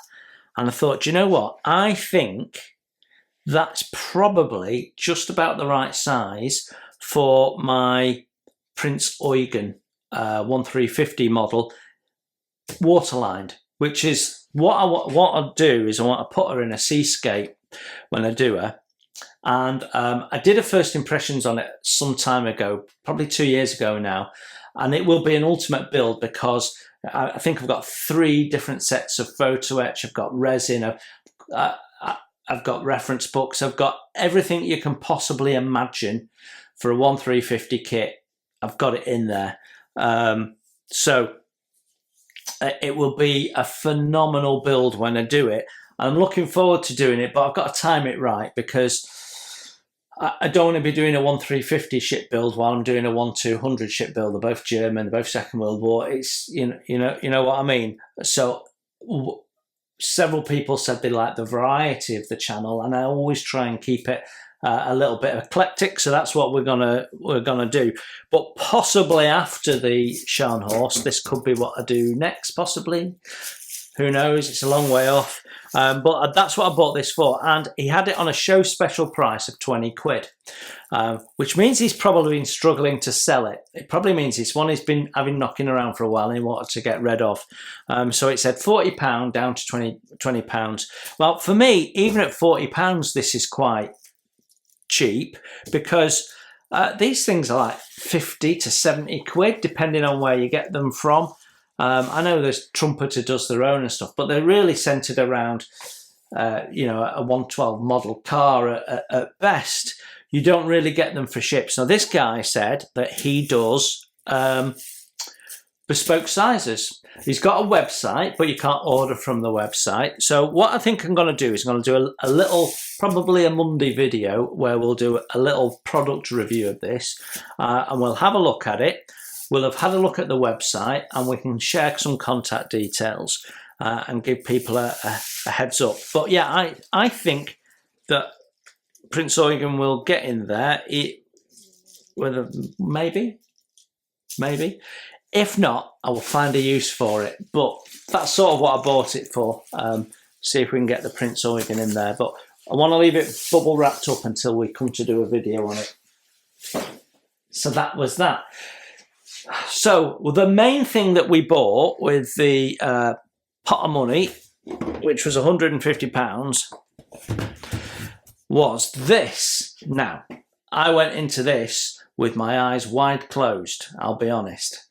and I thought, do you know what? I think that's probably just about the right size for my Prince Eugen 1350 model, waterlined, which is what I'll do is I want to put her in a seascape when I do her. And I did a first impressions on it some time ago, probably 2 years ago now, and it will be an ultimate build because I think I've got 3 different sets of photo etch. I've got resin, I've got reference books, I've got everything you can possibly imagine for a 1350 kit. I've got it in there. So it will be a phenomenal build when I do it. I'm looking forward to doing it, but I've got to time it right because I don't want to be doing a 1350 ship build while I'm doing a 1200 ship build. They're both German, they're both Second World War. It's you know what I mean. So several people said they like the variety of the channel, and I always try and keep it a little bit eclectic. So that's what we're gonna do. But possibly after the Scharnhorst, this could be what I do next. Possibly, who knows? It's a long way off. But that's what I bought this for, and he had it on a show special price of 20 quid, which means he's probably been struggling to sell it. It probably means it's one he's been having knocking around for a while and he wanted to get rid of. So it said £40 down to £20. Well, for me, even at £40, this is quite cheap because These things are like 50 to 70 quid, depending on where you get them from. I know there's Trumpeter does their own and stuff, but they're really centered around, a 112 model car at best. You don't really get them for ships. Now, this guy said that he does bespoke sizes. He's got a website, but you can't order from the website. So what I think I'm going to do is I'm going to do a little, probably a Monday video where we'll do a little product review of this, and we'll have a look at it. We'll have had a look at the website, and we can share some contact details and give people a heads up. But yeah, I think that Prince Eugen will get in there. Whether maybe. If not, I will find a use for it. But that's sort of what I bought it for. See if we can get the Prince Eugen in there. But I want to leave it bubble wrapped up until we come to do a video on it. So that was that. So the main thing that we bought with the pot of money, which was £150, was this. Now, I went into this with my eyes wide closed, I'll be honest.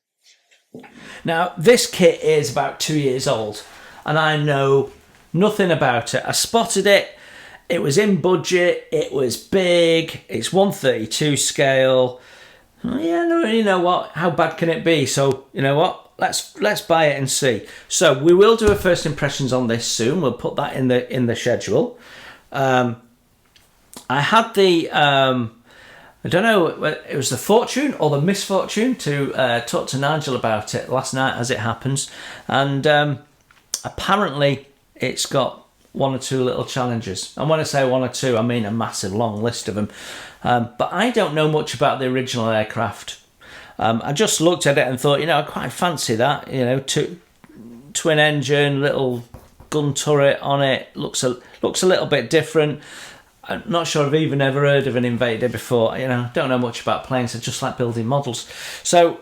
Now, this kit is about 2 years old, and I know nothing about it. I spotted it. It was in budget. It was big. It's 132 scale. Yeah, I don't really know what. How bad can it be? So, you know what? Let's buy it and see. So we will do a first impressions on this soon. We'll put that in the schedule. I had the I don't know, it was the fortune or the misfortune to talk to Nigel about it last night, as it happens, and apparently it's got one or two little challenges. And when I say one or two, I mean a massive long list of them. But I don't know much about the original aircraft. I just looked at it and thought, I quite fancy that. Twin engine, little gun turret on it, looks a little bit different. I'm not sure I've even ever heard of an Invader before. Don't know much about planes. I just like building models. So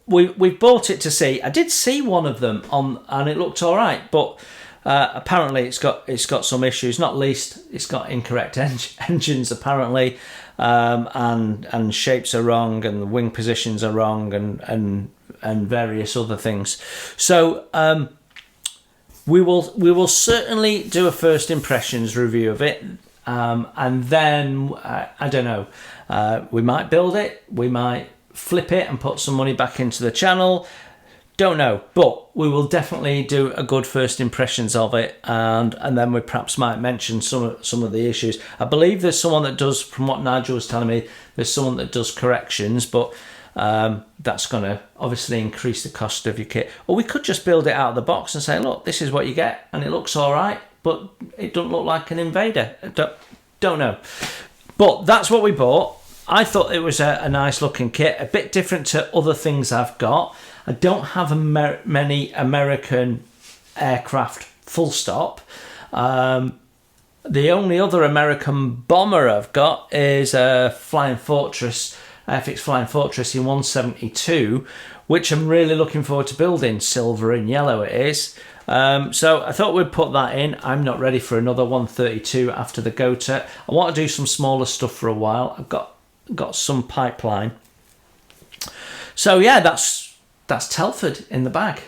we bought it to see. I did see one of them on, and it looked all right, but apparently it's got some issues. Not least, it's got incorrect engines apparently, and shapes are wrong, and the wing positions are wrong, and various other things. So we will certainly do a first impressions review of it, and then I don't know. We might build it. We might flip it and put some money back into the channel. Don't know, but we will definitely do a good first impressions of it, and then we perhaps might mention some of the issues. I believe there's someone that does, from what Nigel was telling me, there's someone that does corrections, but that's going to obviously increase the cost of your kit. Or we could just build it out of the box and say, look, this is what you get, and it looks all right, but it doesn't look like an Invader. Don't know. But that's what we bought. I thought it was a nice looking kit, a bit different to other things I've got. I don't have many American aircraft, full stop. The only other American bomber I've got is a Flying Fortress, FX Flying Fortress in 172, which I'm really looking forward to building. Silver and yellow it is. So I thought we'd put that in. I'm not ready for another 132 after the Gota. I want to do some smaller stuff for a while. I've got some pipeline. So yeah, that's Telford in the bag.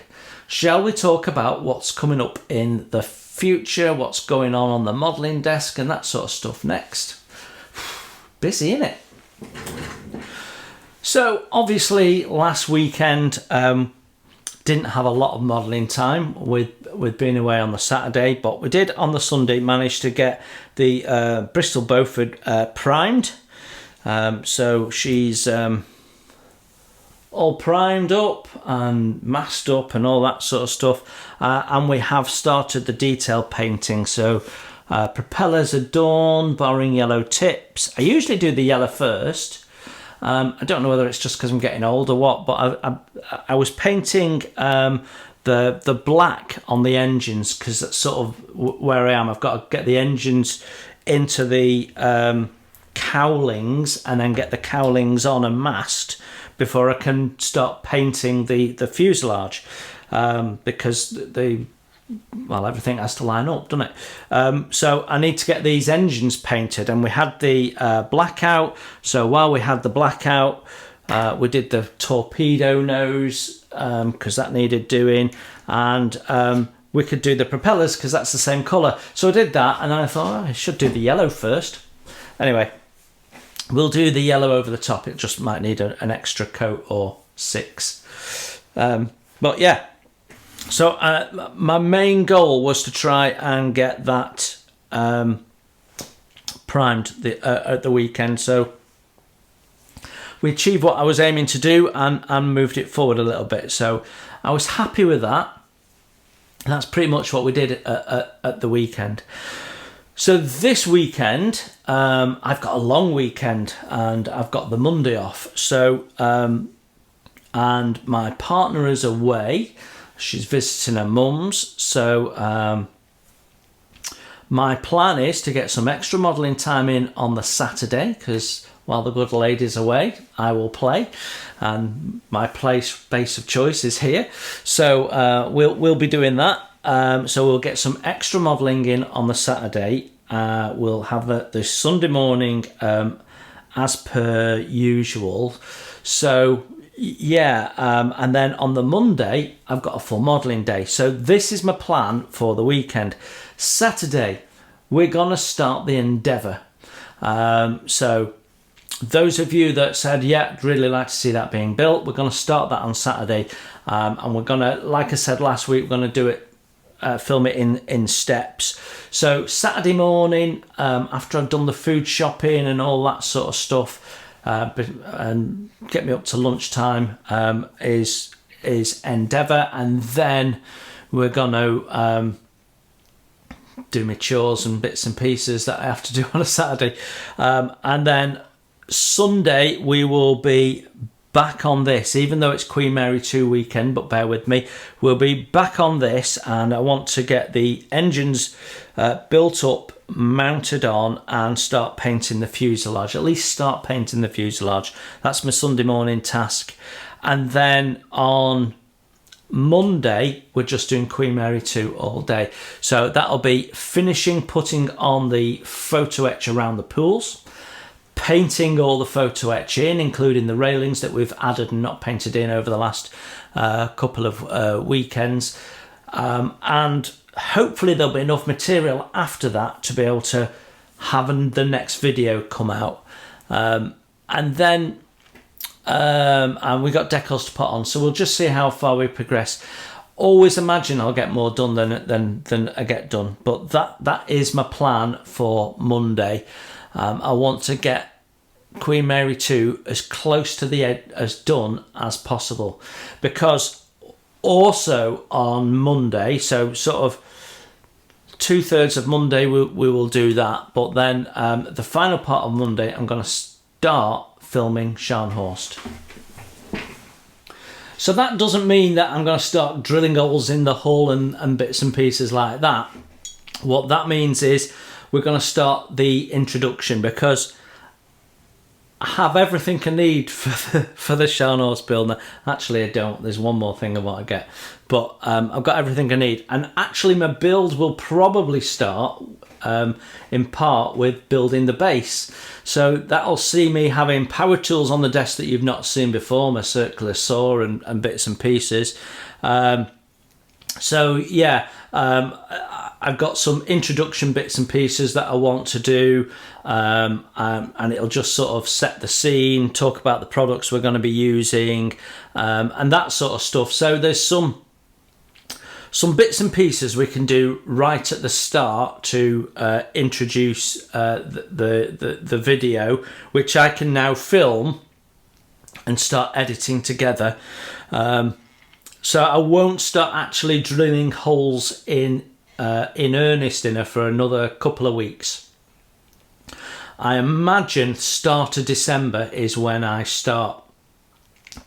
Shall we talk about what's coming up in the future, what's going on the modelling desk and that sort of stuff next? Busy, isn't it? So obviously last weekend didn't have a lot of modelling time with being away on the Saturday, but we did on the Sunday manage to get the Bristol Beaufort primed. So she's all primed up and masked up and all that sort of stuff, and we have started the detail painting. So propellers are done, barring yellow tips. I usually do the yellow first. I don't know whether it's just because I'm getting old or what, but I was painting the black on the engines, because that's sort of where I am. I've got to get the engines into the cowlings and then get the cowlings on and masked before I can start painting the fuselage, because the well, everything has to line up, doesn't it? So I need to get these engines painted, and we had the blackout. So while we had the blackout, we did the torpedo nose because that needed doing, and we could do the propellers because that's the same colour. So I did that, and then I thought, I should do the yellow first. Anyway, we'll do the yellow over the top. It just might need an extra coat or 6. But yeah, so my main goal was to try and get that primed at the weekend. So we achieved what I was aiming to do and moved it forward a little bit. So I was happy with that. That's pretty much what we did at the weekend. So this weekend, I've got a long weekend and I've got the Monday off. So, and my partner is away. She's visiting her mum's. So my plan is to get some extra modelling time in on the Saturday, because while the good lady's away, I will play. And my base of choice is here. So we'll be doing that. So we'll get some extra modelling in on the Saturday. We'll have the Sunday morning as per usual. So yeah, and then on the Monday I've got a full modelling day. So this is my plan for the weekend. Saturday we're gonna start the Endeavour. So those of you that said, yeah, I'd really like to see that being built, we're going to start that on Saturday. And we're going to, like I said last week, we're going to do it, film it in steps. So Saturday morning, after I've done the food shopping and all that sort of stuff, and get me up to lunchtime, is Endeavour. And then we're going to do my chores and bits and pieces that I have to do on a Saturday. And then Sunday we will be back on this, even though it's Queen Mary 2 weekend, but bear with me, we'll be back on this, and I want to get the engines built up, mounted on, and start painting the fuselage. At least start painting the fuselage. That's my Sunday morning task. And then on Monday we're just doing Queen Mary 2 all day. So that'll be finishing putting on the photo etch around the pools, painting all the photo etch in, including the railings that we've added and not painted in over the last couple of weekends, and hopefully there'll be enough material after that to be able to have the next video come out, and then and we got decals to put on, so we'll just see how far we progress. Always imagine I'll get more done than I get done, but that is my plan for Monday. I want to get Queen Mary 2 as close to the end as done as possible, because also on Monday, so sort of 2/3 of Monday we will do that, but then the final part of Monday I'm going to start filming Scharnhorst. So that doesn't mean that I'm going to start drilling holes in the hull and bits and pieces like that. What that means is we're going to start the introduction, because I have everything I need for the Scharnhorst build. Now, actually, I don't. There's one more thing I want to get. But I've got everything I need. And actually, my build will probably start in part with building the base. So that'll see me having power tools on the desk that you've not seen before, my circular saw and bits and pieces. So yeah, I've got some introduction bits and pieces that I want to do, and it'll just sort of set the scene, talk about the products we're going to be using, and that sort of stuff. So there's some bits and pieces we can do right at the start to introduce the video, which I can now film and start editing together. So I won't start actually drilling holes in earnest in her for another couple of weeks. I imagine start of December is when I start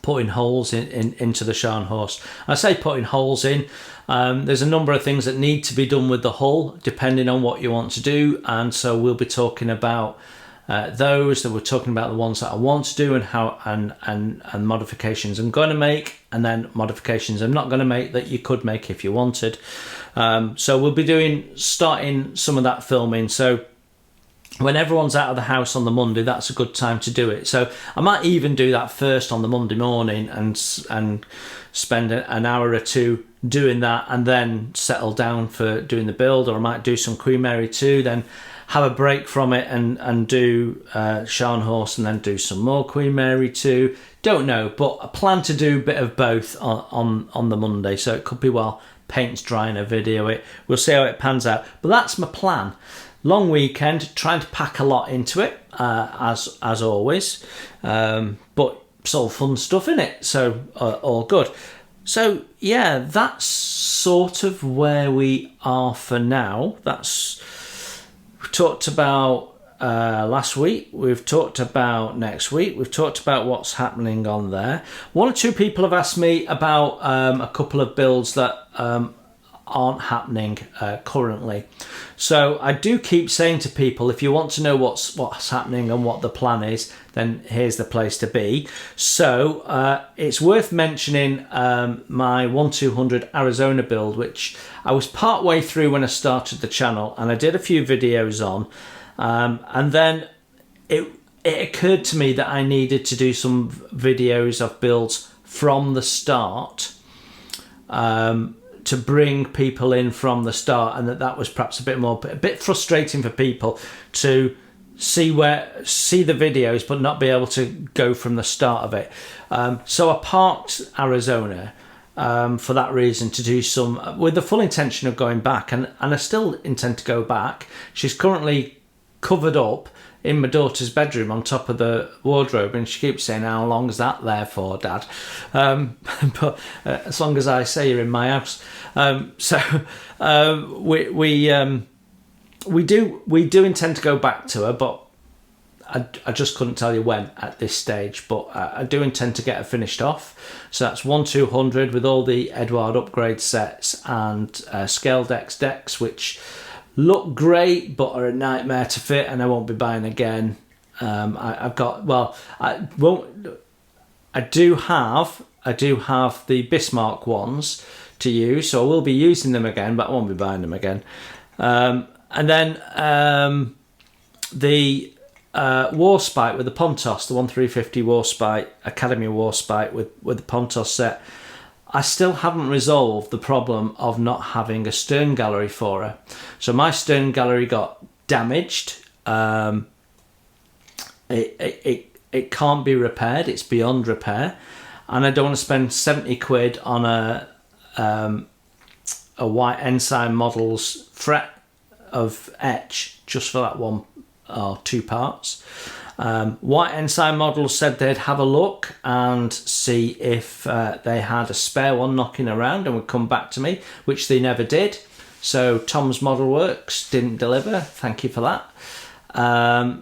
putting holes into the Scharnhorst. I say putting holes in. There's a number of things that need to be done with the hull, depending on what you want to do, and so we'll be talking about those. That we're talking about the ones that I want to do and how and modifications I'm going to make, and then modifications I'm not going to make that you could make if you wanted. So we'll be starting some of that filming. So when everyone's out of the house on the Monday, that's a good time to do it. So I might even do that first on the Monday morning and spend an hour or two doing that, and then settle down for doing the build. Or I might do some Queen Mary 2, then have a break from it and do Scharnhorst, and then do some more Queen Mary 2. Don't know, but I plan to do a bit of both on the Monday. So it could be while paint's drying a video it. We'll see how it pans out. But that's my plan. Long weekend, trying to pack a lot into it, as always. But it's all fun stuff in it, so all good. So yeah, that's sort of where we are for now. We talked about last week, we've talked about next week, we've talked about what's happening on there. One or two people have asked me about a couple of builds that aren't happening currently. So I do keep saying to people, if you want to know what's happening and what the plan is, then here's the place to be. So it's worth mentioning my 1200 Arizona build, which I was part way through when I started the channel, and I did a few videos on, and then it occurred to me that I needed to do some videos of builds from the start, to bring people in from the start, and that was perhaps a bit frustrating for people to see the videos but not be able to go from the start of it. So I parked Arizona for that reason, to do some, with the full intention of going back, and I still intend to go back. She's currently covered up in my daughter's bedroom on top of the wardrobe, and she keeps saying, "How long is that there for, Dad?" But as long as I say you're in my house. So we do intend to go back to her, but I just couldn't tell you when at this stage. But I do intend to get her finished off. So that's 1200 with all the Eduard upgrade sets and scale decks, which look great but are a nightmare to fit, and I won't be buying again. I do have the Bismarck ones to use, so I will be using them again, but I won't be buying them again. And then the Warspite with the Pontos, the 1350 Warspite, Academy Warspite with the Pontos set. I still haven't resolved the problem of not having a stern gallery for her. So my stern gallery got damaged. It can't be repaired. It's beyond repair, and I don't want to spend 70 quid on a White Ensign Models fret of etch just for that one or two parts. White Ensign Models said they'd have a look and see if they had a spare one knocking around and would come back to me, which they never did. So Tom's Model Works didn't deliver. Thank you for that.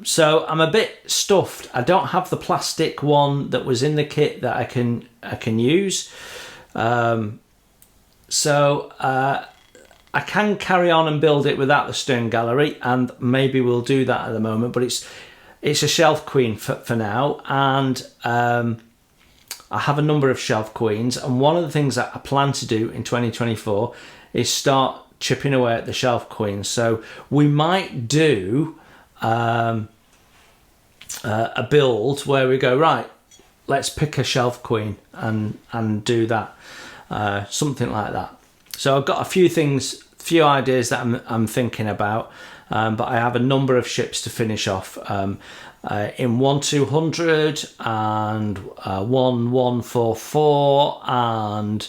So I'm a bit stuffed. I don't have the plastic one that was in the kit that I can use. So I can carry on and build it without the stern gallery, and maybe we'll do that at the moment, but it's a shelf queen for now, and I have a number of shelf queens, and one of the things that I plan to do in 2024 is start chipping away at the shelf queens. So we might do a build where we go, right, let's pick a shelf queen and do that, something like that. So I've got a few ideas that I'm thinking about, but I have a number of ships to finish off in 1200 and 1144 and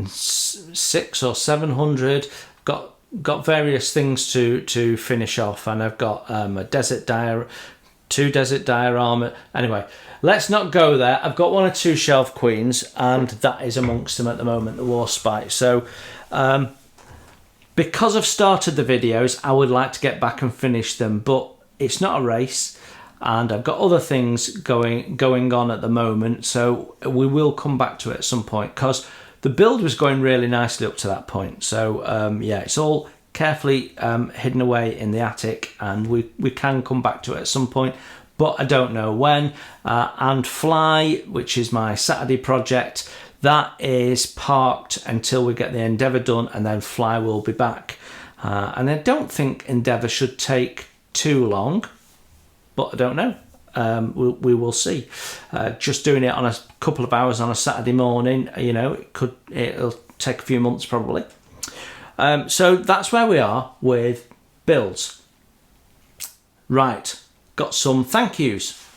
16 or 700. Got various things to finish off, and I've got two desert diorama. Anyway, let's not go there. I've got one or two shelf queens, and that is amongst them at the moment, the Warspite. So because I've started the videos, I would like to get back and finish them, but it's not a race, and I've got other things going on at the moment, so we will come back to it at some point, because the build was going really nicely up to that point. So yeah, it's all carefully hidden away in the attic, and we can come back to it at some point, but I don't know when. And Fly, which is my Saturday project, that is parked until we get the Endeavour done, and then Fly will be back. And I don't think Endeavour should take too long, but I don't know. We will see. Just doing it on a couple of hours on a Saturday morning, you know, it'll take a few months probably. So that's where we are with builds. Right, got some thank yous.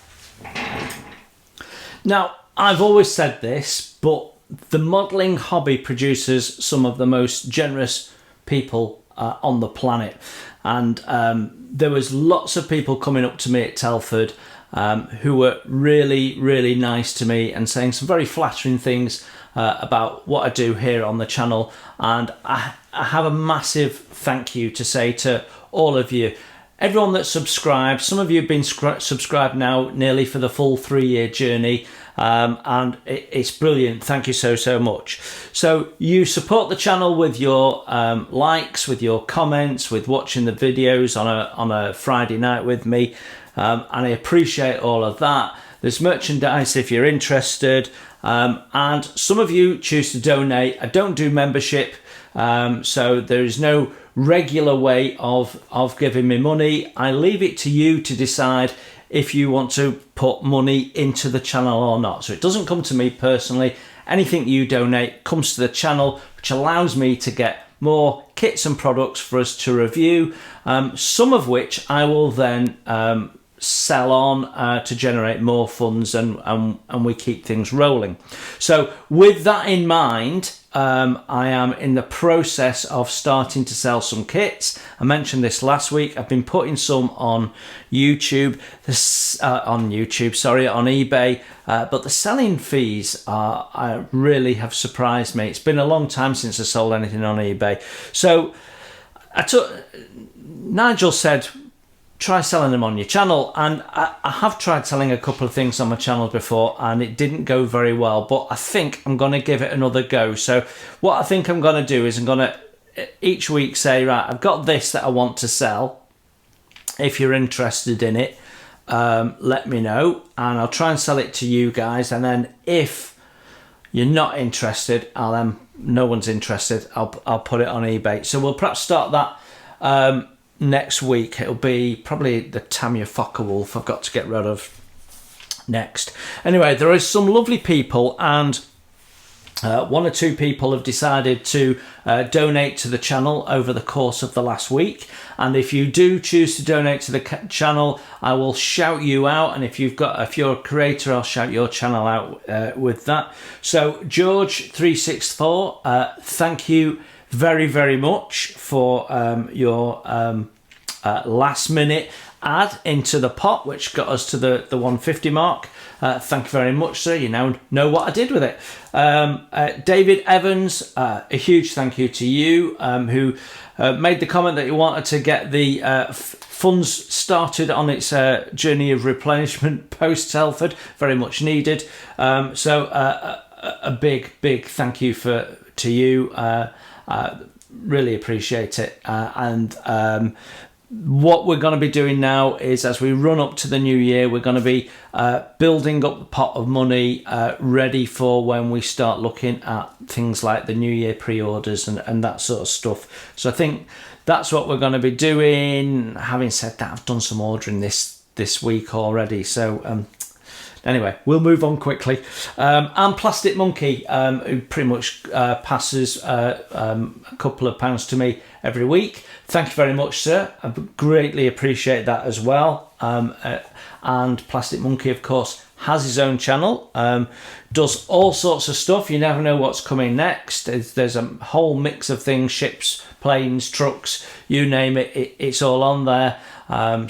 Now, I've always said this, but the modelling hobby produces some of the most generous people on the planet. And there was lots of people coming up to me at Telford who were really, really nice to me and saying some very flattering things about what I do here on the channel. And I have a massive thank you to say to all of you. Everyone that's subscribed, some of you have been subscribed now nearly for the full 3-year journey, and it's brilliant. Thank you so much. So you support the channel with your likes, with your comments, with watching the videos on a Friday night with me, and I appreciate all of that. There's merchandise if you're interested, and some of you choose to donate. I don't do membership, so there is no regular way of giving me money. I leave it to you to decide if you want to put money into the channel or not. So it doesn't come to me personally. Anything you donate comes to the channel, which allows me to get more kits and products for us to review, some of which I will then sell on to generate more funds, and we keep things rolling. So with that in mind, I am in the process of starting to sell some kits. I mentioned this last week. I've been putting some on YouTube, on eBay, but the selling fees really have surprised me. It's been a long time since I sold anything on eBay. So Nigel said, try selling them on your channel, and I have tried selling a couple of things on my channel before and it didn't go very well, but I think I'm going to give it another go. So what I think I'm going to do is I'm going to each week say, right, I've got this that I want to sell. If you're interested in it, let me know, and I'll try and sell it to you guys. And then if you're not interested, no one's interested, I'll put it on eBay. So we'll perhaps start that next week. It'll be probably the Tamiya Fokker Wolf I've got to get rid of next. Anyway, there is some lovely people, and one or two people have decided to donate to the channel over the course of the last week. And if you do choose to donate to the channel, I will shout you out. And if you're a creator, I'll shout your channel out with that. So George364, thank you very much for your last minute add into the pot, which got us to the 150 mark. Thank you very much, sir. You now know what I did with it. David Evans, a huge thank you to you, who made the comment that you wanted to get the funds started on its journey of replenishment post Telford. Very much needed. So a big thank you to you. Really appreciate it. And what we're going to be doing now is, as we run up to the new year, we're going to be building up the pot of money ready for when we start looking at things like the new year pre-orders and that sort of stuff. So I think that's what we're going to be doing. Having said that, I've done some ordering this week already. So anyway, we'll move on quickly. And Plastic Monkey, who pretty much passes a couple of pounds to me every week. Thank you very much, sir. I greatly appreciate that as well. And Plastic Monkey, of course, has his own channel, does all sorts of stuff. You never know what's coming next. There's a whole mix of things, ships, planes, trucks, you name it, it's all on there.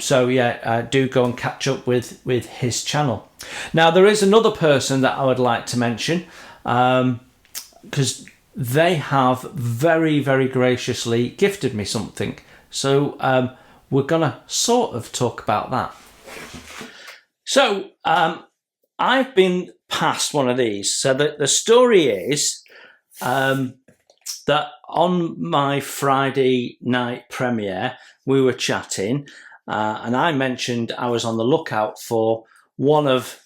So yeah, do go and catch up with his channel. Now, there is another person that I would like to mention, because they have very graciously gifted me something. So we're gonna sort of talk about that. So I've been passed one of these. So the story is, that on my Friday night premiere, we were chatting, and I mentioned I was on the lookout for one of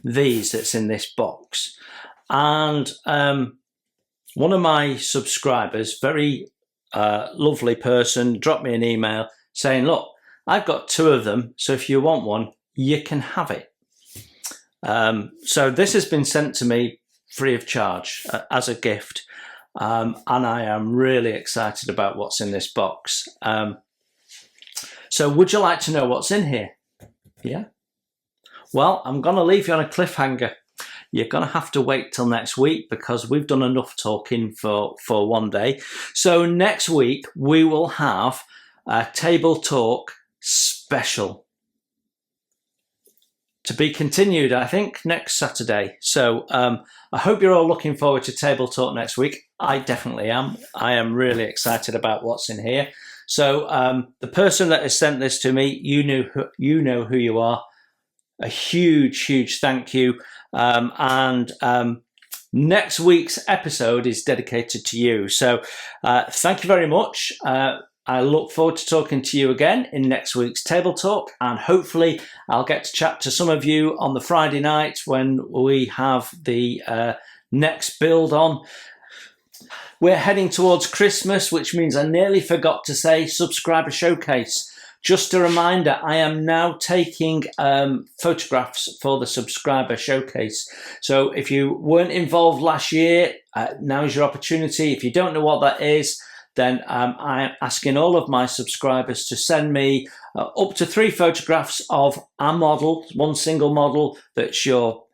these that's in this box. And one of my subscribers, very lovely person, dropped me an email saying, look, I've got 2 of them, so if you want one, you can have it. So this has been sent to me free of charge as a gift. And I am really excited about what's in this box. So would you like to know what's in here? Yeah? Well, I'm going to leave you on a cliffhanger. You're going to have to wait till next week because we've done enough talking for one day. So next week we will have a Table Talk special. To be continued, I think, next Saturday. So I hope you're all looking forward to Table Talk next week. I definitely am. I am really excited about what's in here. So the person that has sent this to me, you know who you are. A huge thank you. And next week's episode is dedicated to you. So thank you very much. I look forward to talking to you again in next week's Table Talk, and hopefully I'll get to chat to some of you on the Friday night when we have the next build on. We're heading towards Christmas, which means I nearly forgot to say subscriber showcase. Just a reminder, I am now taking photographs for the subscriber showcase. So if you weren't involved last year, now's your opportunity. If you don't know what that is, then I'm asking all of my subscribers to send me up to 3 photographs of a model, one single model that's your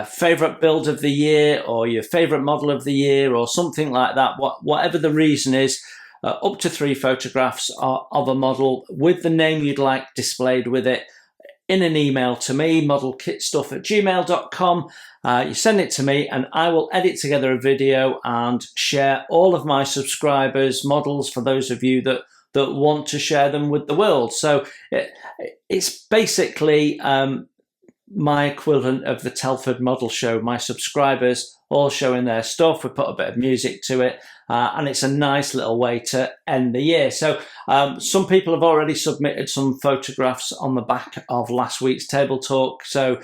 favourite build of the year or your favourite model of the year or something like that. Whatever the reason is, up to 3 photographs of a model with the name you'd like displayed with it in an email to me, modelkitstuff@gmail.com. You send it to me and I will edit together a video and share all of my subscribers' models for those of you that want to share them with the world. So it's basically my equivalent of the Telford Model Show. My subscribers all showing their stuff. We put a bit of music to it, and it's a nice little way to end the year. So some people have already submitted some photographs on the back of last week's Table Talk. So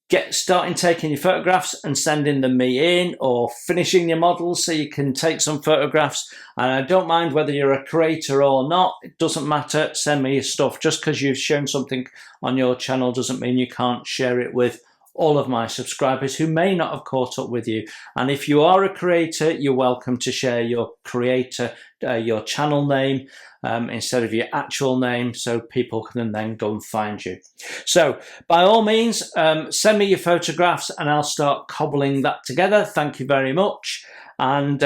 get starting taking your photographs and sending them me in, or finishing your models so you can take some photographs. And I don't mind whether you're a creator or not. It doesn't matter. Send me your stuff. Just because you've shown something on your channel doesn't mean you can't share it with all of my subscribers who may not have caught up with you. And if you are a creator, you're welcome to share your creator, your channel name instead of your actual name, so people can then go and find you. So by all means, send me your photographs and I'll start cobbling that together. Thank you very much. And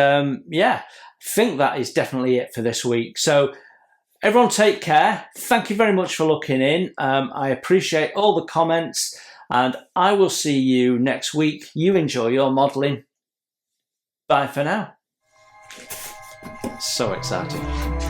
yeah, I think that is definitely it for this week. So everyone take care. Thank you very much for looking in. I appreciate all the comments. And I will see you next week. You enjoy your modelling. Bye for now. So exciting.